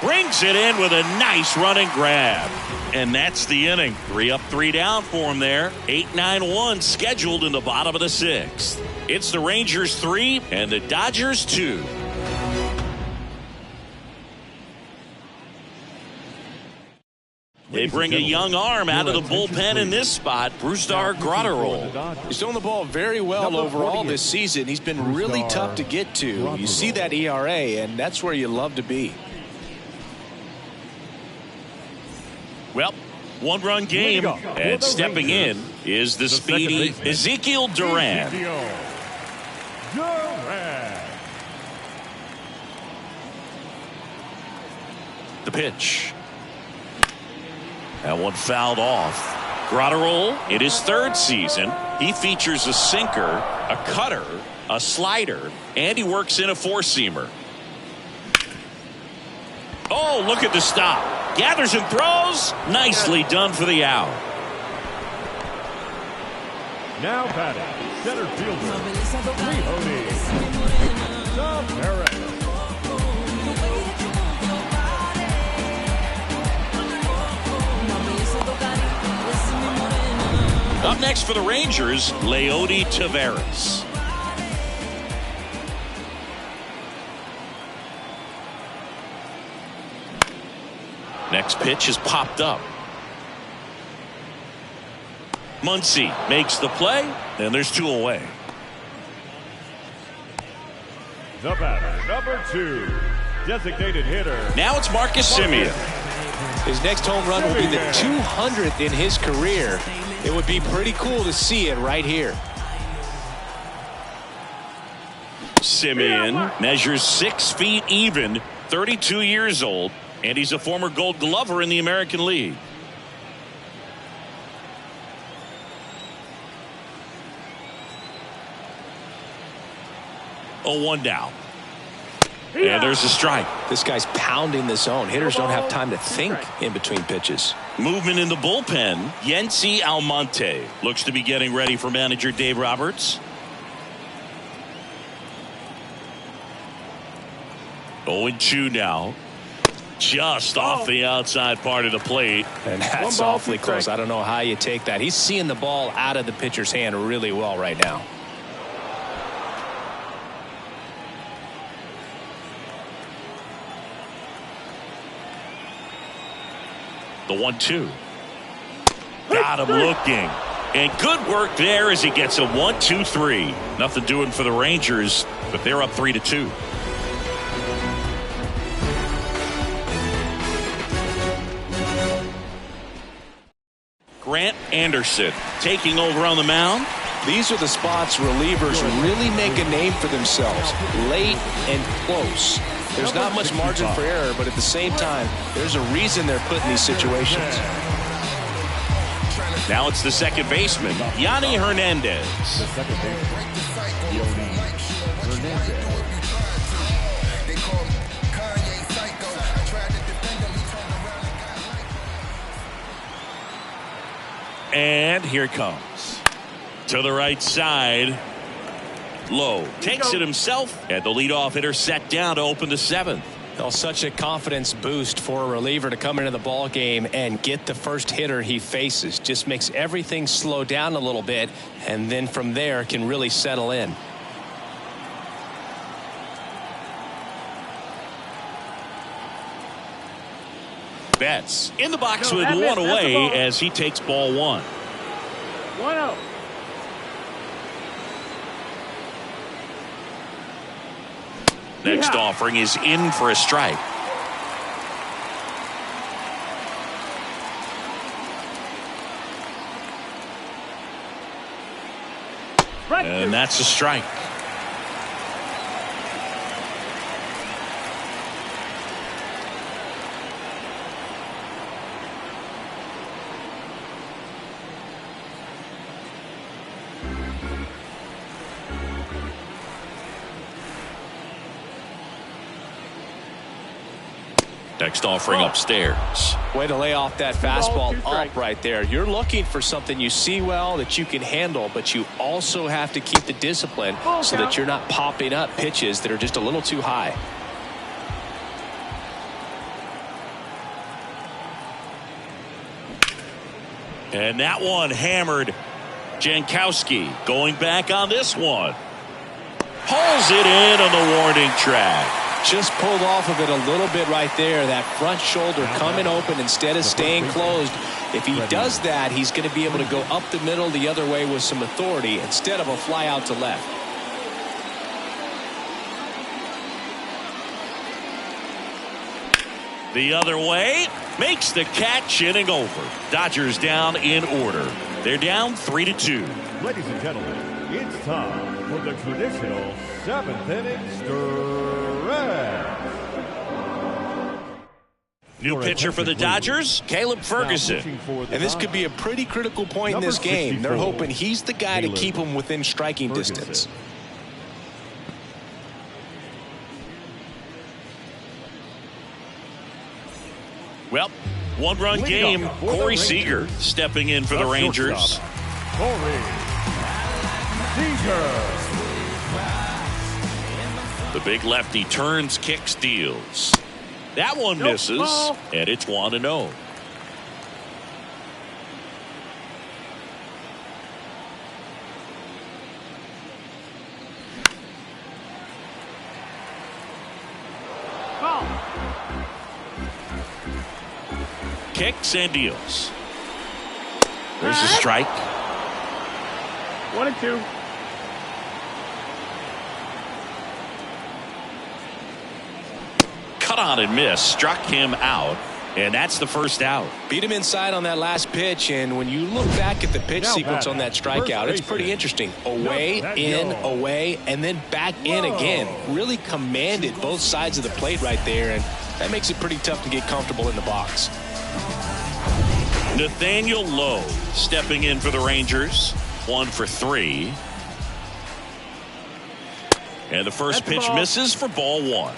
Brings it in with a nice running grab. And that's the inning. 3 up, 3 down for him there. 8-9-1 scheduled in the bottom of the 6th. It's the Rangers 3 and the Dodgers 2. They bring a young arm out of the bullpen in this spot, Brusdar Graterol. He's throwing the ball very well overall this season. He's been really tough to get to. You see that ERA, and that's where you love to be. Well, 1-run game, and stepping in is the speedy Ezekiel Duran. The pitch. That one fouled off. Graterol, in his 3rd season, he features a sinker, a cutter, a slider, and he works in a 4-seamer. Oh, look at the stop. Gathers and throws. Nicely done for the out. Now batting, center fielder, Tavares. Up next for the Rangers, Leody Tavares. Next pitch is popped up. Muncy makes the play, and there's 2 away. The batter, number 2, designated hitter. Now it's Marcus Semien. His next home run will be the 200th in his career. It would be pretty cool to see it right here. Semien measures 6 feet even, 32 years old, and he's a former Gold Glover in the American League. Oh, 1 down. And there's a strike. This guy's pounding the zone. Hitters don't have time to think in between pitches. Movement in the bullpen. Yency Almonte looks to be getting ready for manager Dave Roberts. 0-2 now. Just off the outside part of the plate. And that's awfully close. I don't know how you take that. He's seeing the ball out of the pitcher's hand really well right now. The 1-2. Got him looking. And good work there as he gets a 1-2-3. Nothing doing for the Rangers, but they're up 3-2. Grant Anderson taking over on the mound. These are the spots relievers really make a name for themselves. Late and close. There's not much margin for error, but at the same time, there's a reason they're put in these situations. Now it's the second baseman, Yanni Hernandez. The second baseman, Yanni Hernandez. And here it comes. To the right side. Low takes it himself, and the leadoff hitter set down to open the 7th. Well, such a confidence boost for a reliever to come into the ball game and get the first hitter he faces. Just makes everything slow down a little bit, and then from there can really settle in. Betts in the box with 1 away as he takes ball 1. 1-0. Next offering is in for a strike. And that's a strike. Next offering upstairs. Way to lay off that fastball up right there. You're looking for something you see well that you can handle, but you also have to keep the discipline so that you're not popping up pitches that are just a little too high. And that one hammered. Jankowski going back on this one. Pulls it in on the warning track. Just pulled off of it a little bit right there. That front shoulder coming open instead of staying closed. If he does that, he's going to be able to go up the middle the other way with some authority instead of a fly out to left. The other way, makes the catch, inning over. Dodgers down in order. They're down 3-2. Ladies and gentlemen, it's time for the traditional 7th inning stretch. New pitcher for the Dodgers, Caleb Ferguson. And this could be a pretty critical point in this game. They're hoping he's the guy to keep them within striking distance. Well, one-run game. Corey Seager stepping in for the Rangers. Corey Seager. The big lefty turns, kicks, deals. That one misses, and it's 1-0. Kicks and deals. There's a strike. 1-2. Cut on and miss. Struck him out. And that's the first out. Beat him inside on that last pitch, and when you look back at the pitch sequence on that strikeout, it's pretty interesting. Away, in, away, and then back in again. Really commanded both sides of the plate right there, and that makes it pretty tough to get comfortable in the box. Nathaniel Lowe stepping in for the Rangers. 1 for 3. And the first pitch misses for ball 1.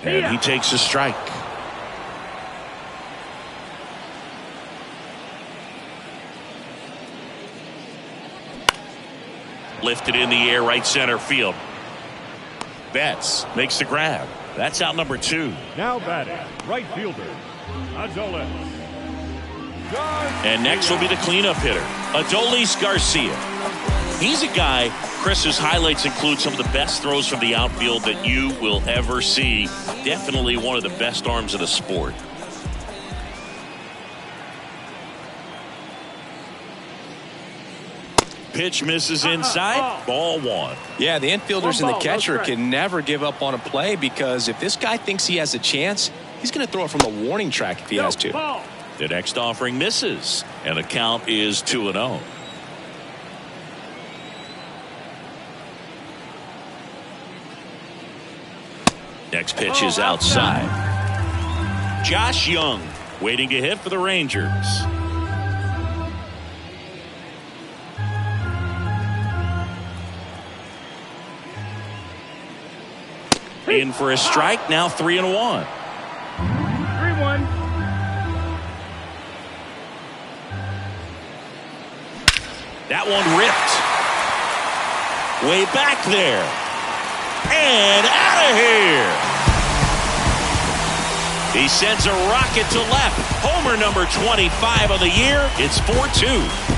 And he takes a strike. Lifted in the air, right center field. Betts makes the grab. That's out number 2. Now batting, right fielder, Adolis. And next will be the cleanup hitter, Adolis Garcia. He's a guy, Chris's highlights include some of the best throws from the outfield that you will ever see. Definitely one of the best arms of the sport. Pitch misses inside. Ball 1. Yeah, the infielders and the catcher can never give up on a play, because if this guy thinks he has a chance, he's going to throw it from the warning track if he has to. The next offering misses, and the count is 2-0. Next pitch is outside. Josh Young waiting to hit for the Rangers. In for a strike, now 3-1. 3-1. That one ripped. Way back there. And out of here. He sends a rocket to left. Homer number 25 of the year. It's 4-2.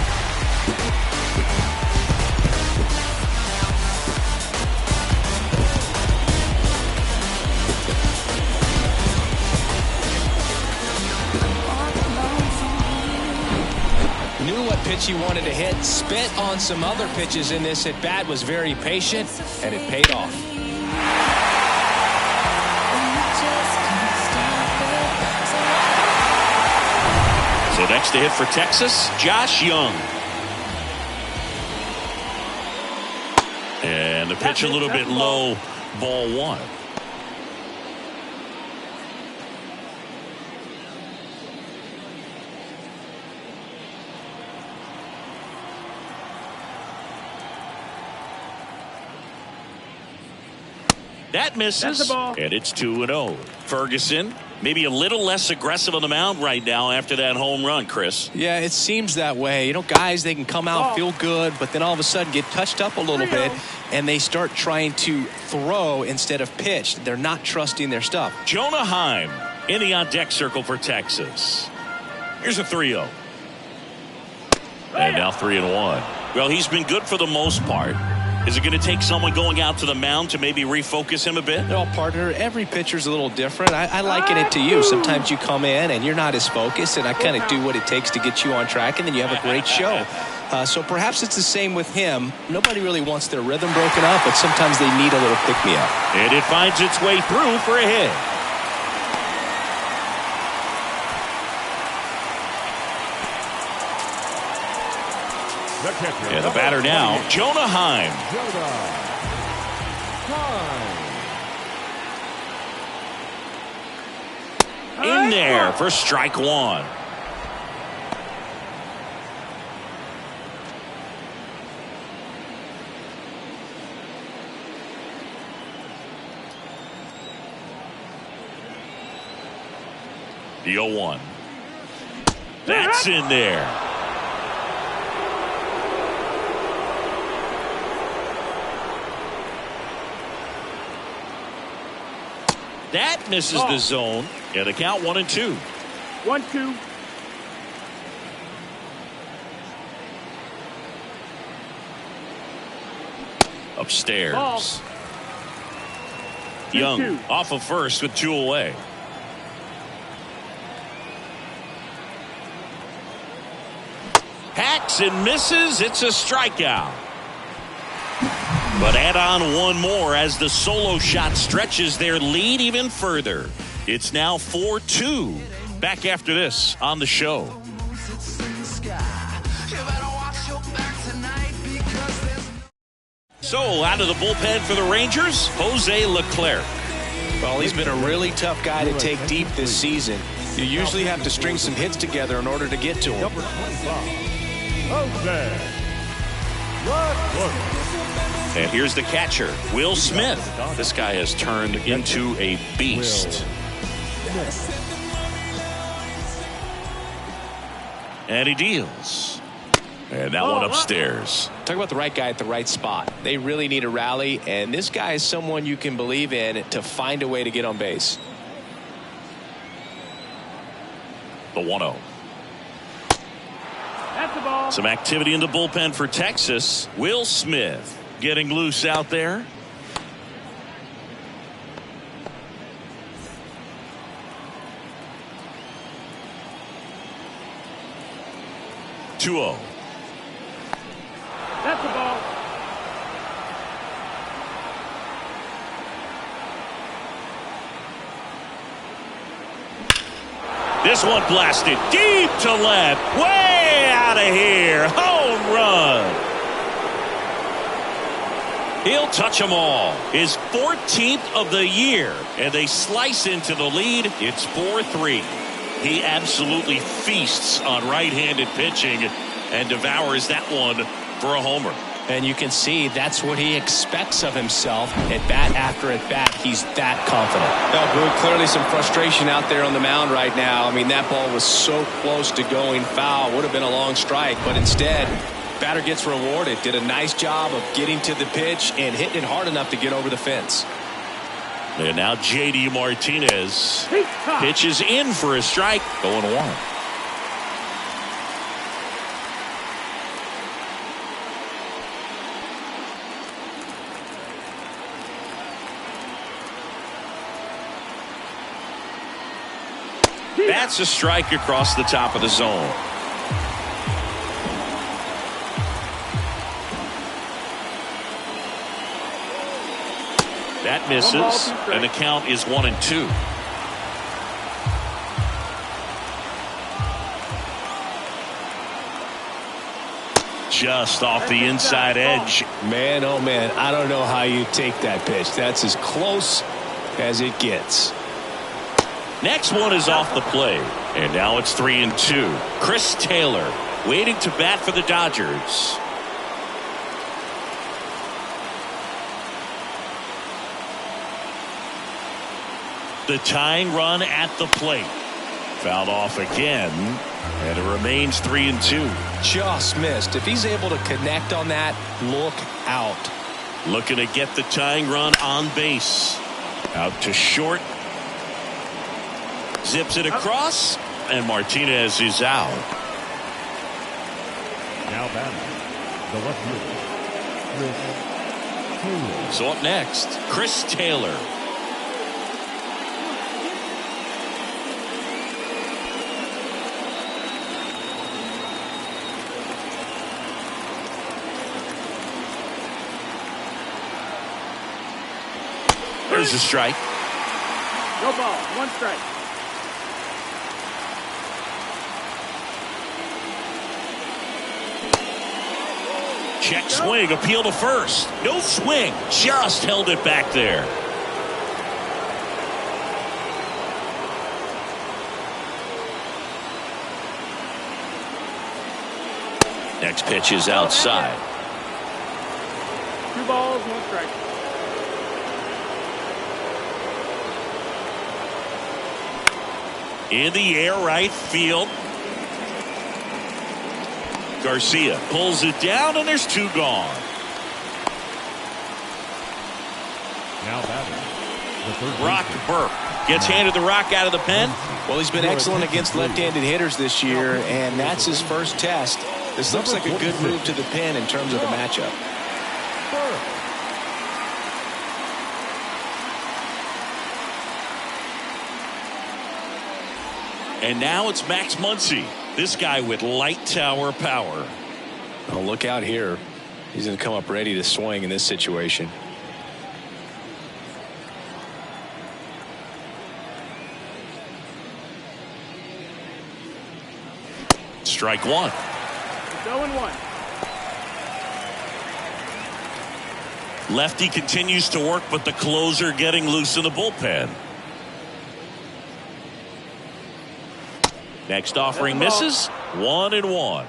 Knew what pitch he wanted to hit. Spent on some other pitches in this at bat. Was very patient, and it paid off. So next to hit for Texas, Josh Young. And the pitch a little bit low, ball one. That misses, and it's 2-0. Ferguson, maybe a little less aggressive on the mound right now after that home run, Chris. Yeah, it seems that way. You know, guys, they can come out, feel good, but then all of a sudden get touched up a little bit, and they start trying to throw instead of pitch. They're not trusting their stuff. Jonah Heim in the on-deck circle for Texas. Here's a 3-0. And now 3-1. Well, he's been good for the most part. Is it going to take someone going out to the mound to maybe refocus him a bit? No, partner, every pitcher's a little different. I liken it to you. Sometimes you come in and you're not as focused, and I kind of do what it takes to get you on track, and then you have a great show. So perhaps it's the same with him. Nobody really wants their rhythm broken up, but sometimes they need a little pick-me-up. And it finds its way through for a hit. And the batter now, Jonah Heim. In there for strike one. The 0-1. That's in there. That misses the zone. And the count 1-2. 1-2. Upstairs. Young off of first with 2 away. Hacks and misses. It's a strikeout. But add on one more as the solo shot stretches their lead even further. It's now 4-2. Back after this on the show. So out of the bullpen for the Rangers, Jose Leclerc. Well, he's been a really tough guy to take deep this season. You usually have to string some hits together in order to get to him. Number 25, Jose Leclerc. And here's the catcher, Will Smith. This guy has turned into a beast. And he deals. And that one upstairs. Talk about the right guy at the right spot. They really need a rally, and this guy is someone you can believe in to find a way to get on base. The 1-0. That's the ball. Some activity in the bullpen for Texas. Will Smith getting loose out there. Two-0. That's the ball. This one blasted deep to left. Way out of here. Home run. He'll touch them all. His 14th of the year. And they slice into the lead. It's 4-3. He absolutely feasts on right-handed pitching and devours that one for a homer. And you can see that's what he expects of himself at bat after at bat. He's that confident. Well, Boone, clearly some frustration out there on the mound right now. I mean, that ball was so close to going foul. Would have been a long strike, but instead, batter gets rewarded. Did a nice job of getting to the pitch and hitting it hard enough to get over the fence. And now J.D. Martinez pitches in for a strike. 0-1. That's a strike across the top of the zone. That misses, and the count is 1-2. Just off the inside edge. Man, oh man, I don't know how you take that pitch. That's as close as it gets. Next one is off the plate, and now it's 3-2. Chris Taylor waiting to bat for the Dodgers. The tying run at the plate. Fouled off again, and it remains 3-2. Just missed. If he's able to connect on that, look out. Looking to get the tying run on base. Out to short. Zips it across, and Martinez is out. Now batting, the left fielder, Chris Taylor. So up next, Chris Taylor. There's a strike. No ball. 1 strike. Check swing. Appeal to first. No swing. Just held it back there. Next pitch is outside. 2 balls, 1 strike. In the air, right field. Garcia pulls it down, and there's 2 gone. Now batting, the third Brock baseman, Burke gets handed the rock out of the pen. Well, he's been excellent against left-handed hitters this year, and that's his first test. This looks like a good move to the pen in terms of the matchup. Burke. And now it's Max Muncy. This guy with light tower power. Oh, look out here. He's going to come up ready to swing in this situation. Strike 1. 0-1. Lefty continues to work, but the closer getting loose in the bullpen. Next offering misses. 1-1.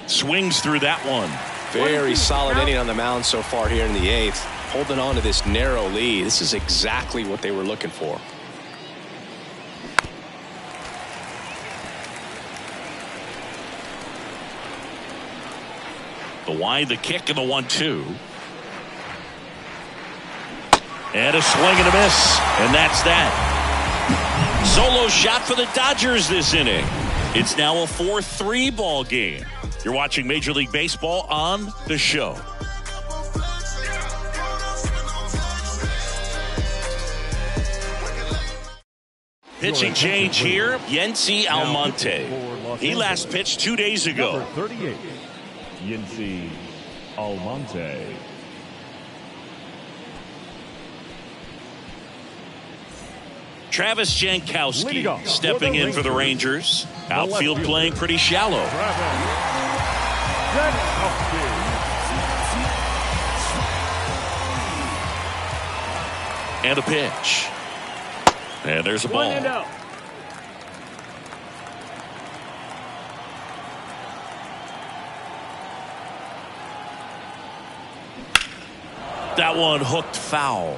Swings through that one. Very solid inning on the mound so far here in the 8th. Holding on to this narrow lead. This is exactly what they were looking for. The wide, the kick, and the 1-2. And a swing and a miss. And that's that. Solo shot for the Dodgers this inning. It's now a 4-3 ball game. You're watching Major League Baseball on The Show. Pitching change here. Yency Almonte. He last pitched 2 days ago. Number 38, Yency Almonte. Travis Jankowski stepping in for the Rangers. Outfield playing pretty shallow. And a pitch. And there's a ball. 1-0. That one hooked foul.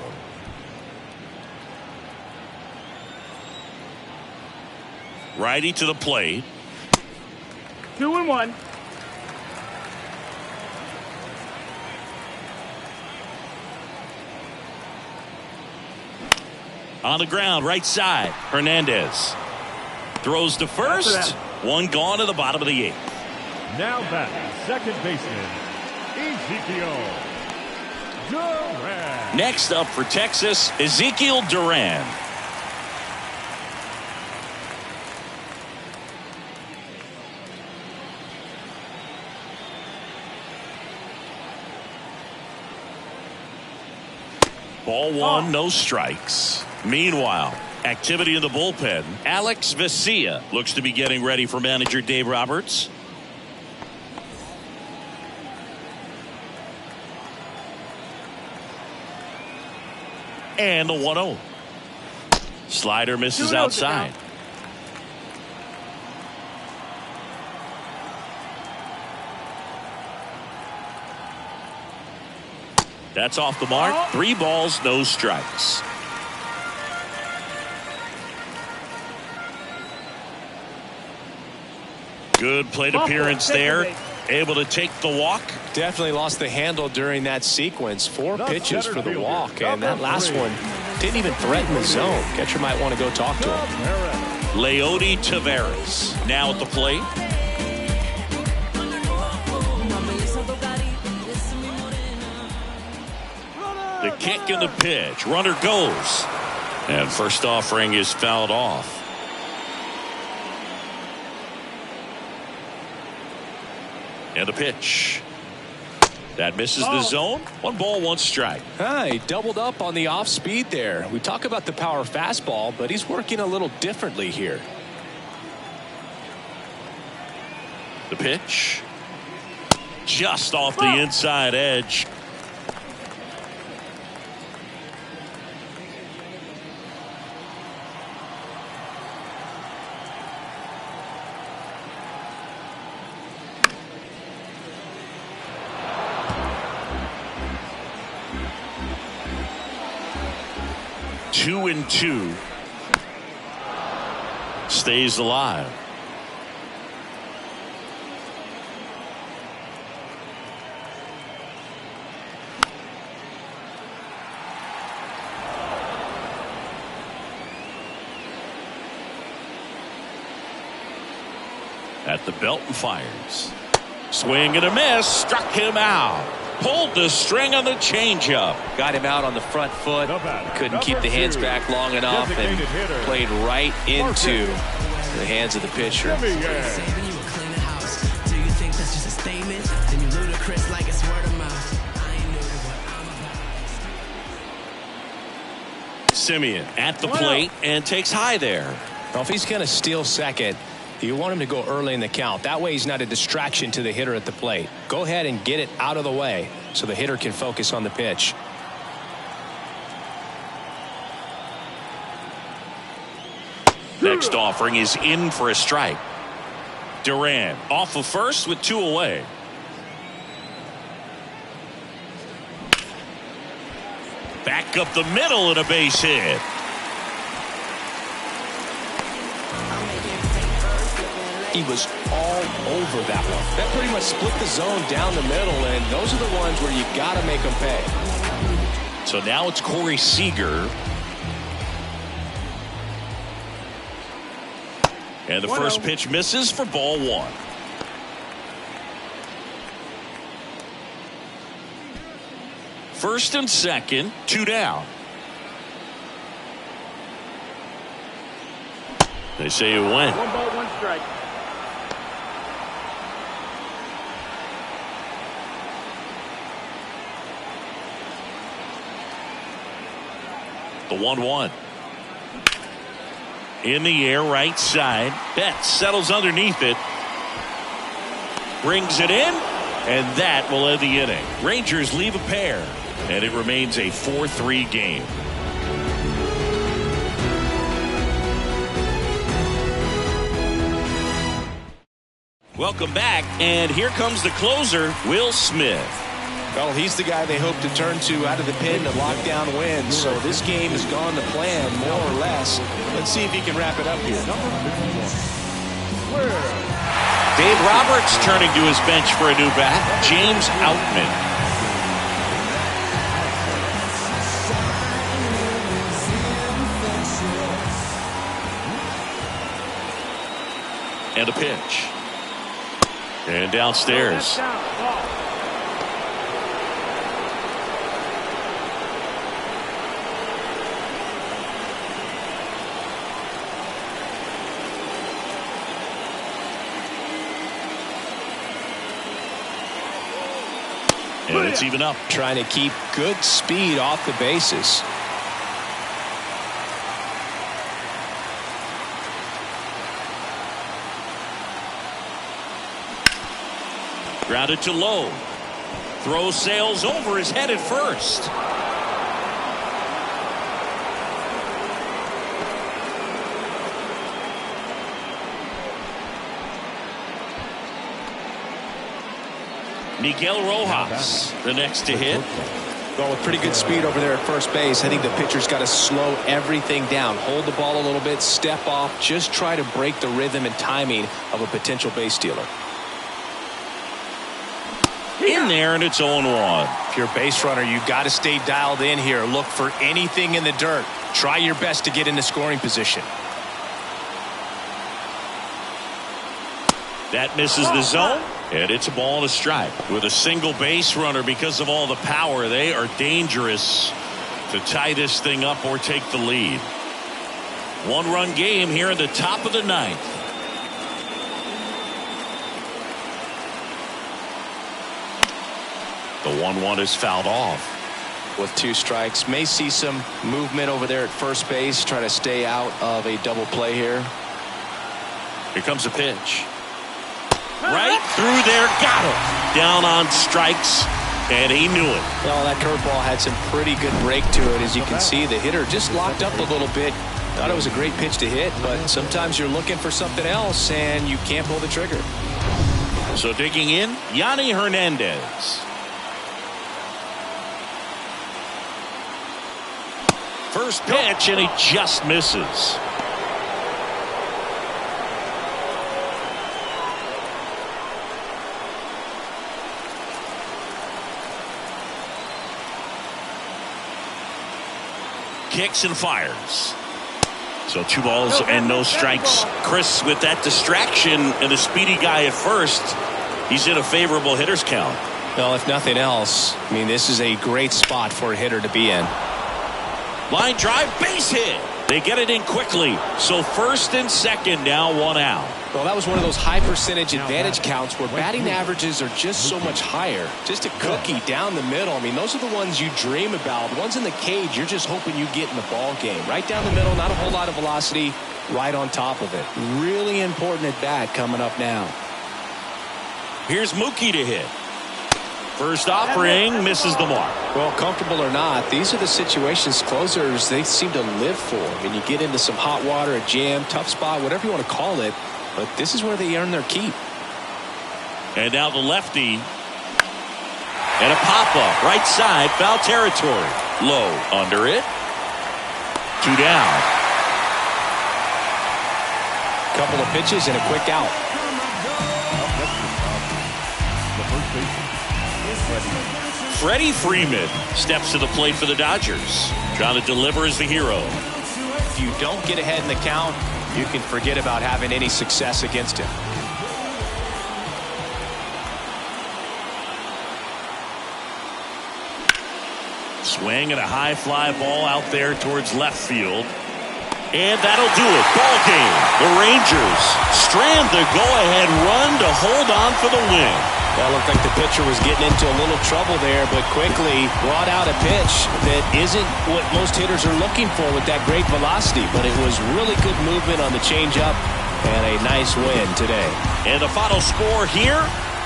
Righty to the plate. 2-1. On the ground, right side. Hernandez throws to first. One gone to the bottom of the 8th. Now batting, second baseman, Ezekiel Duran. Next up for Texas, Ezekiel Duran. Ball one, no strikes. Meanwhile, activity in the bullpen. Alex Vesia looks to be getting ready for manager Dave Roberts. And the 1-0. Slider misses outside. That's off the mark. 3 balls, no strikes. Good plate appearance there. Able to take the walk. Definitely lost the handle during that sequence. 4 pitches for the walk, and that last one didn't even threaten the zone. Catcher might want to go talk to him. Leody Taveras now at the plate. The kick and the pitch. Runner goes. And first offering is fouled off. And the pitch. That misses the zone. 1 ball, 1 strike. He doubled up on the off speed there. We talk about the power fastball, but he's working a little differently here. The pitch. Just off the inside edge. Two and 2. Stays alive. At the belt and fires. Swing and a miss. Struck him out. Pulled the string on the changeup. Got him out on the front foot. Couldn't keep the hands back long enough and played right into the hands of the pitcher. Simeon at the plate and takes high there. Well, if he's going to steal second, you want him to go early in the count. That way he's not a distraction to the hitter at the plate. Go ahead and get it out of the way so the hitter can focus on the pitch. Next offering is in for a strike. Duran off of first with 2 away. Back up the middle and a base hit. He was all over that one. That pretty much split the zone down the middle, and those are the ones where you got to make them pay. So now it's Corey Seager. And the first pitch misses for ball 1. First and second, 2 down. They say it went. 1 ball, 1 strike. The 1-1. In the air, right side. Betts settles underneath it. Brings it in. And that will end the inning. Rangers leave a pair. And it remains a 4-3 game. Welcome back. And here comes the closer, Will Smith. Well, he's the guy they hope to turn to out of the pen to lock down wins. So this game has gone to plan, more or less. Let's see if he can wrap it up here. Dave Roberts turning to his bench for a new bat. James Outman. And a pitch. And downstairs. And it's even up. Trying to keep good speed off the bases. Grounded to low. Throw sails over his head at first. Miguel Rojas, the next to hit. Well, with pretty good speed over there at first base, I think the pitcher's got to slow everything down. Hold the ball a little bit, step off, just try to break the rhythm and timing of a potential base stealer. In there, and it's 0-1. If you're a base runner, you've got to stay dialed in here. Look for anything in the dirt. Try your best to get into scoring position. That misses the zone, and it's a ball and a strike. With a single base runner, because of all the power, they are dangerous to tie this thing up or take the lead. One-run game here in the top of the ninth. The 1-1 is fouled off. With 2 strikes, may see some movement over there at first base. Try to stay out of a double play here. Here comes a pitch. Right through there, got him. Down on strikes, and he knew it. Well, that curveball had some pretty good break to it. As you can see, the hitter just locked up a little bit. Thought it was a great pitch to hit, but sometimes you're looking for something else, and you can't pull the trigger. So digging in, Yanni Hernandez. First pitch, and he just misses. Kicks and fires. So 2 balls and no strikes. Chris, with that distraction and a speedy guy at first, he's in a favorable hitter's count. Well, if nothing else, I mean, this is a great spot for a hitter to be in. Line drive, base hit. They get it in quickly. So first and second, now 1 out. Well, that was one of those high percentage advantage counts where batting averages are just so much higher. Just a cookie down the middle. I mean, those are the ones you dream about. The ones in the cage, you're just hoping you get in the ball game. Right down the middle, not a whole lot of velocity, right on top of it. Really important at bat coming up now. Here's Mookie to hit. First offering, misses the mark. Well, comfortable or not, these are the situations closers they seem to live for. I mean, you get into some hot water, a jam, tough spot, whatever you want to call it, but this is where they earn their keep. And now the lefty. And a pop-up, right side, foul territory. Low, under it. 2 down. Couple of pitches and a quick out. Freddie Freeman steps to the plate for the Dodgers. Trying to deliver as the hero. If you don't get ahead in the count, you can forget about having any success against him. Swing and a high fly ball out there towards left field. And that'll do it. Ball game. The Rangers strand the go-ahead run to hold on for the win. That looked like the pitcher was getting into a little trouble there, but quickly brought out a pitch that isn't what most hitters are looking for with that great velocity. But it was really good movement on the changeup and a nice win today. And the final score here,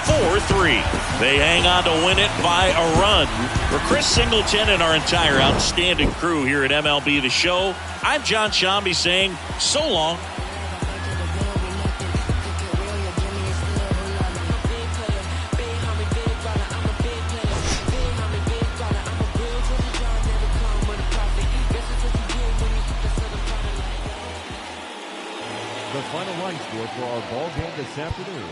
4-3. They hang on to win it by a run. For Chris Singleton and our entire outstanding crew here at MLB The Show, I'm John Shambi saying so long. The final line score for our ball game this afternoon.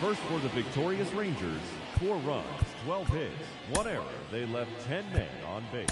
First for the victorious Rangers, 4 runs, 12 hits, 1 error. They left 10 men on base.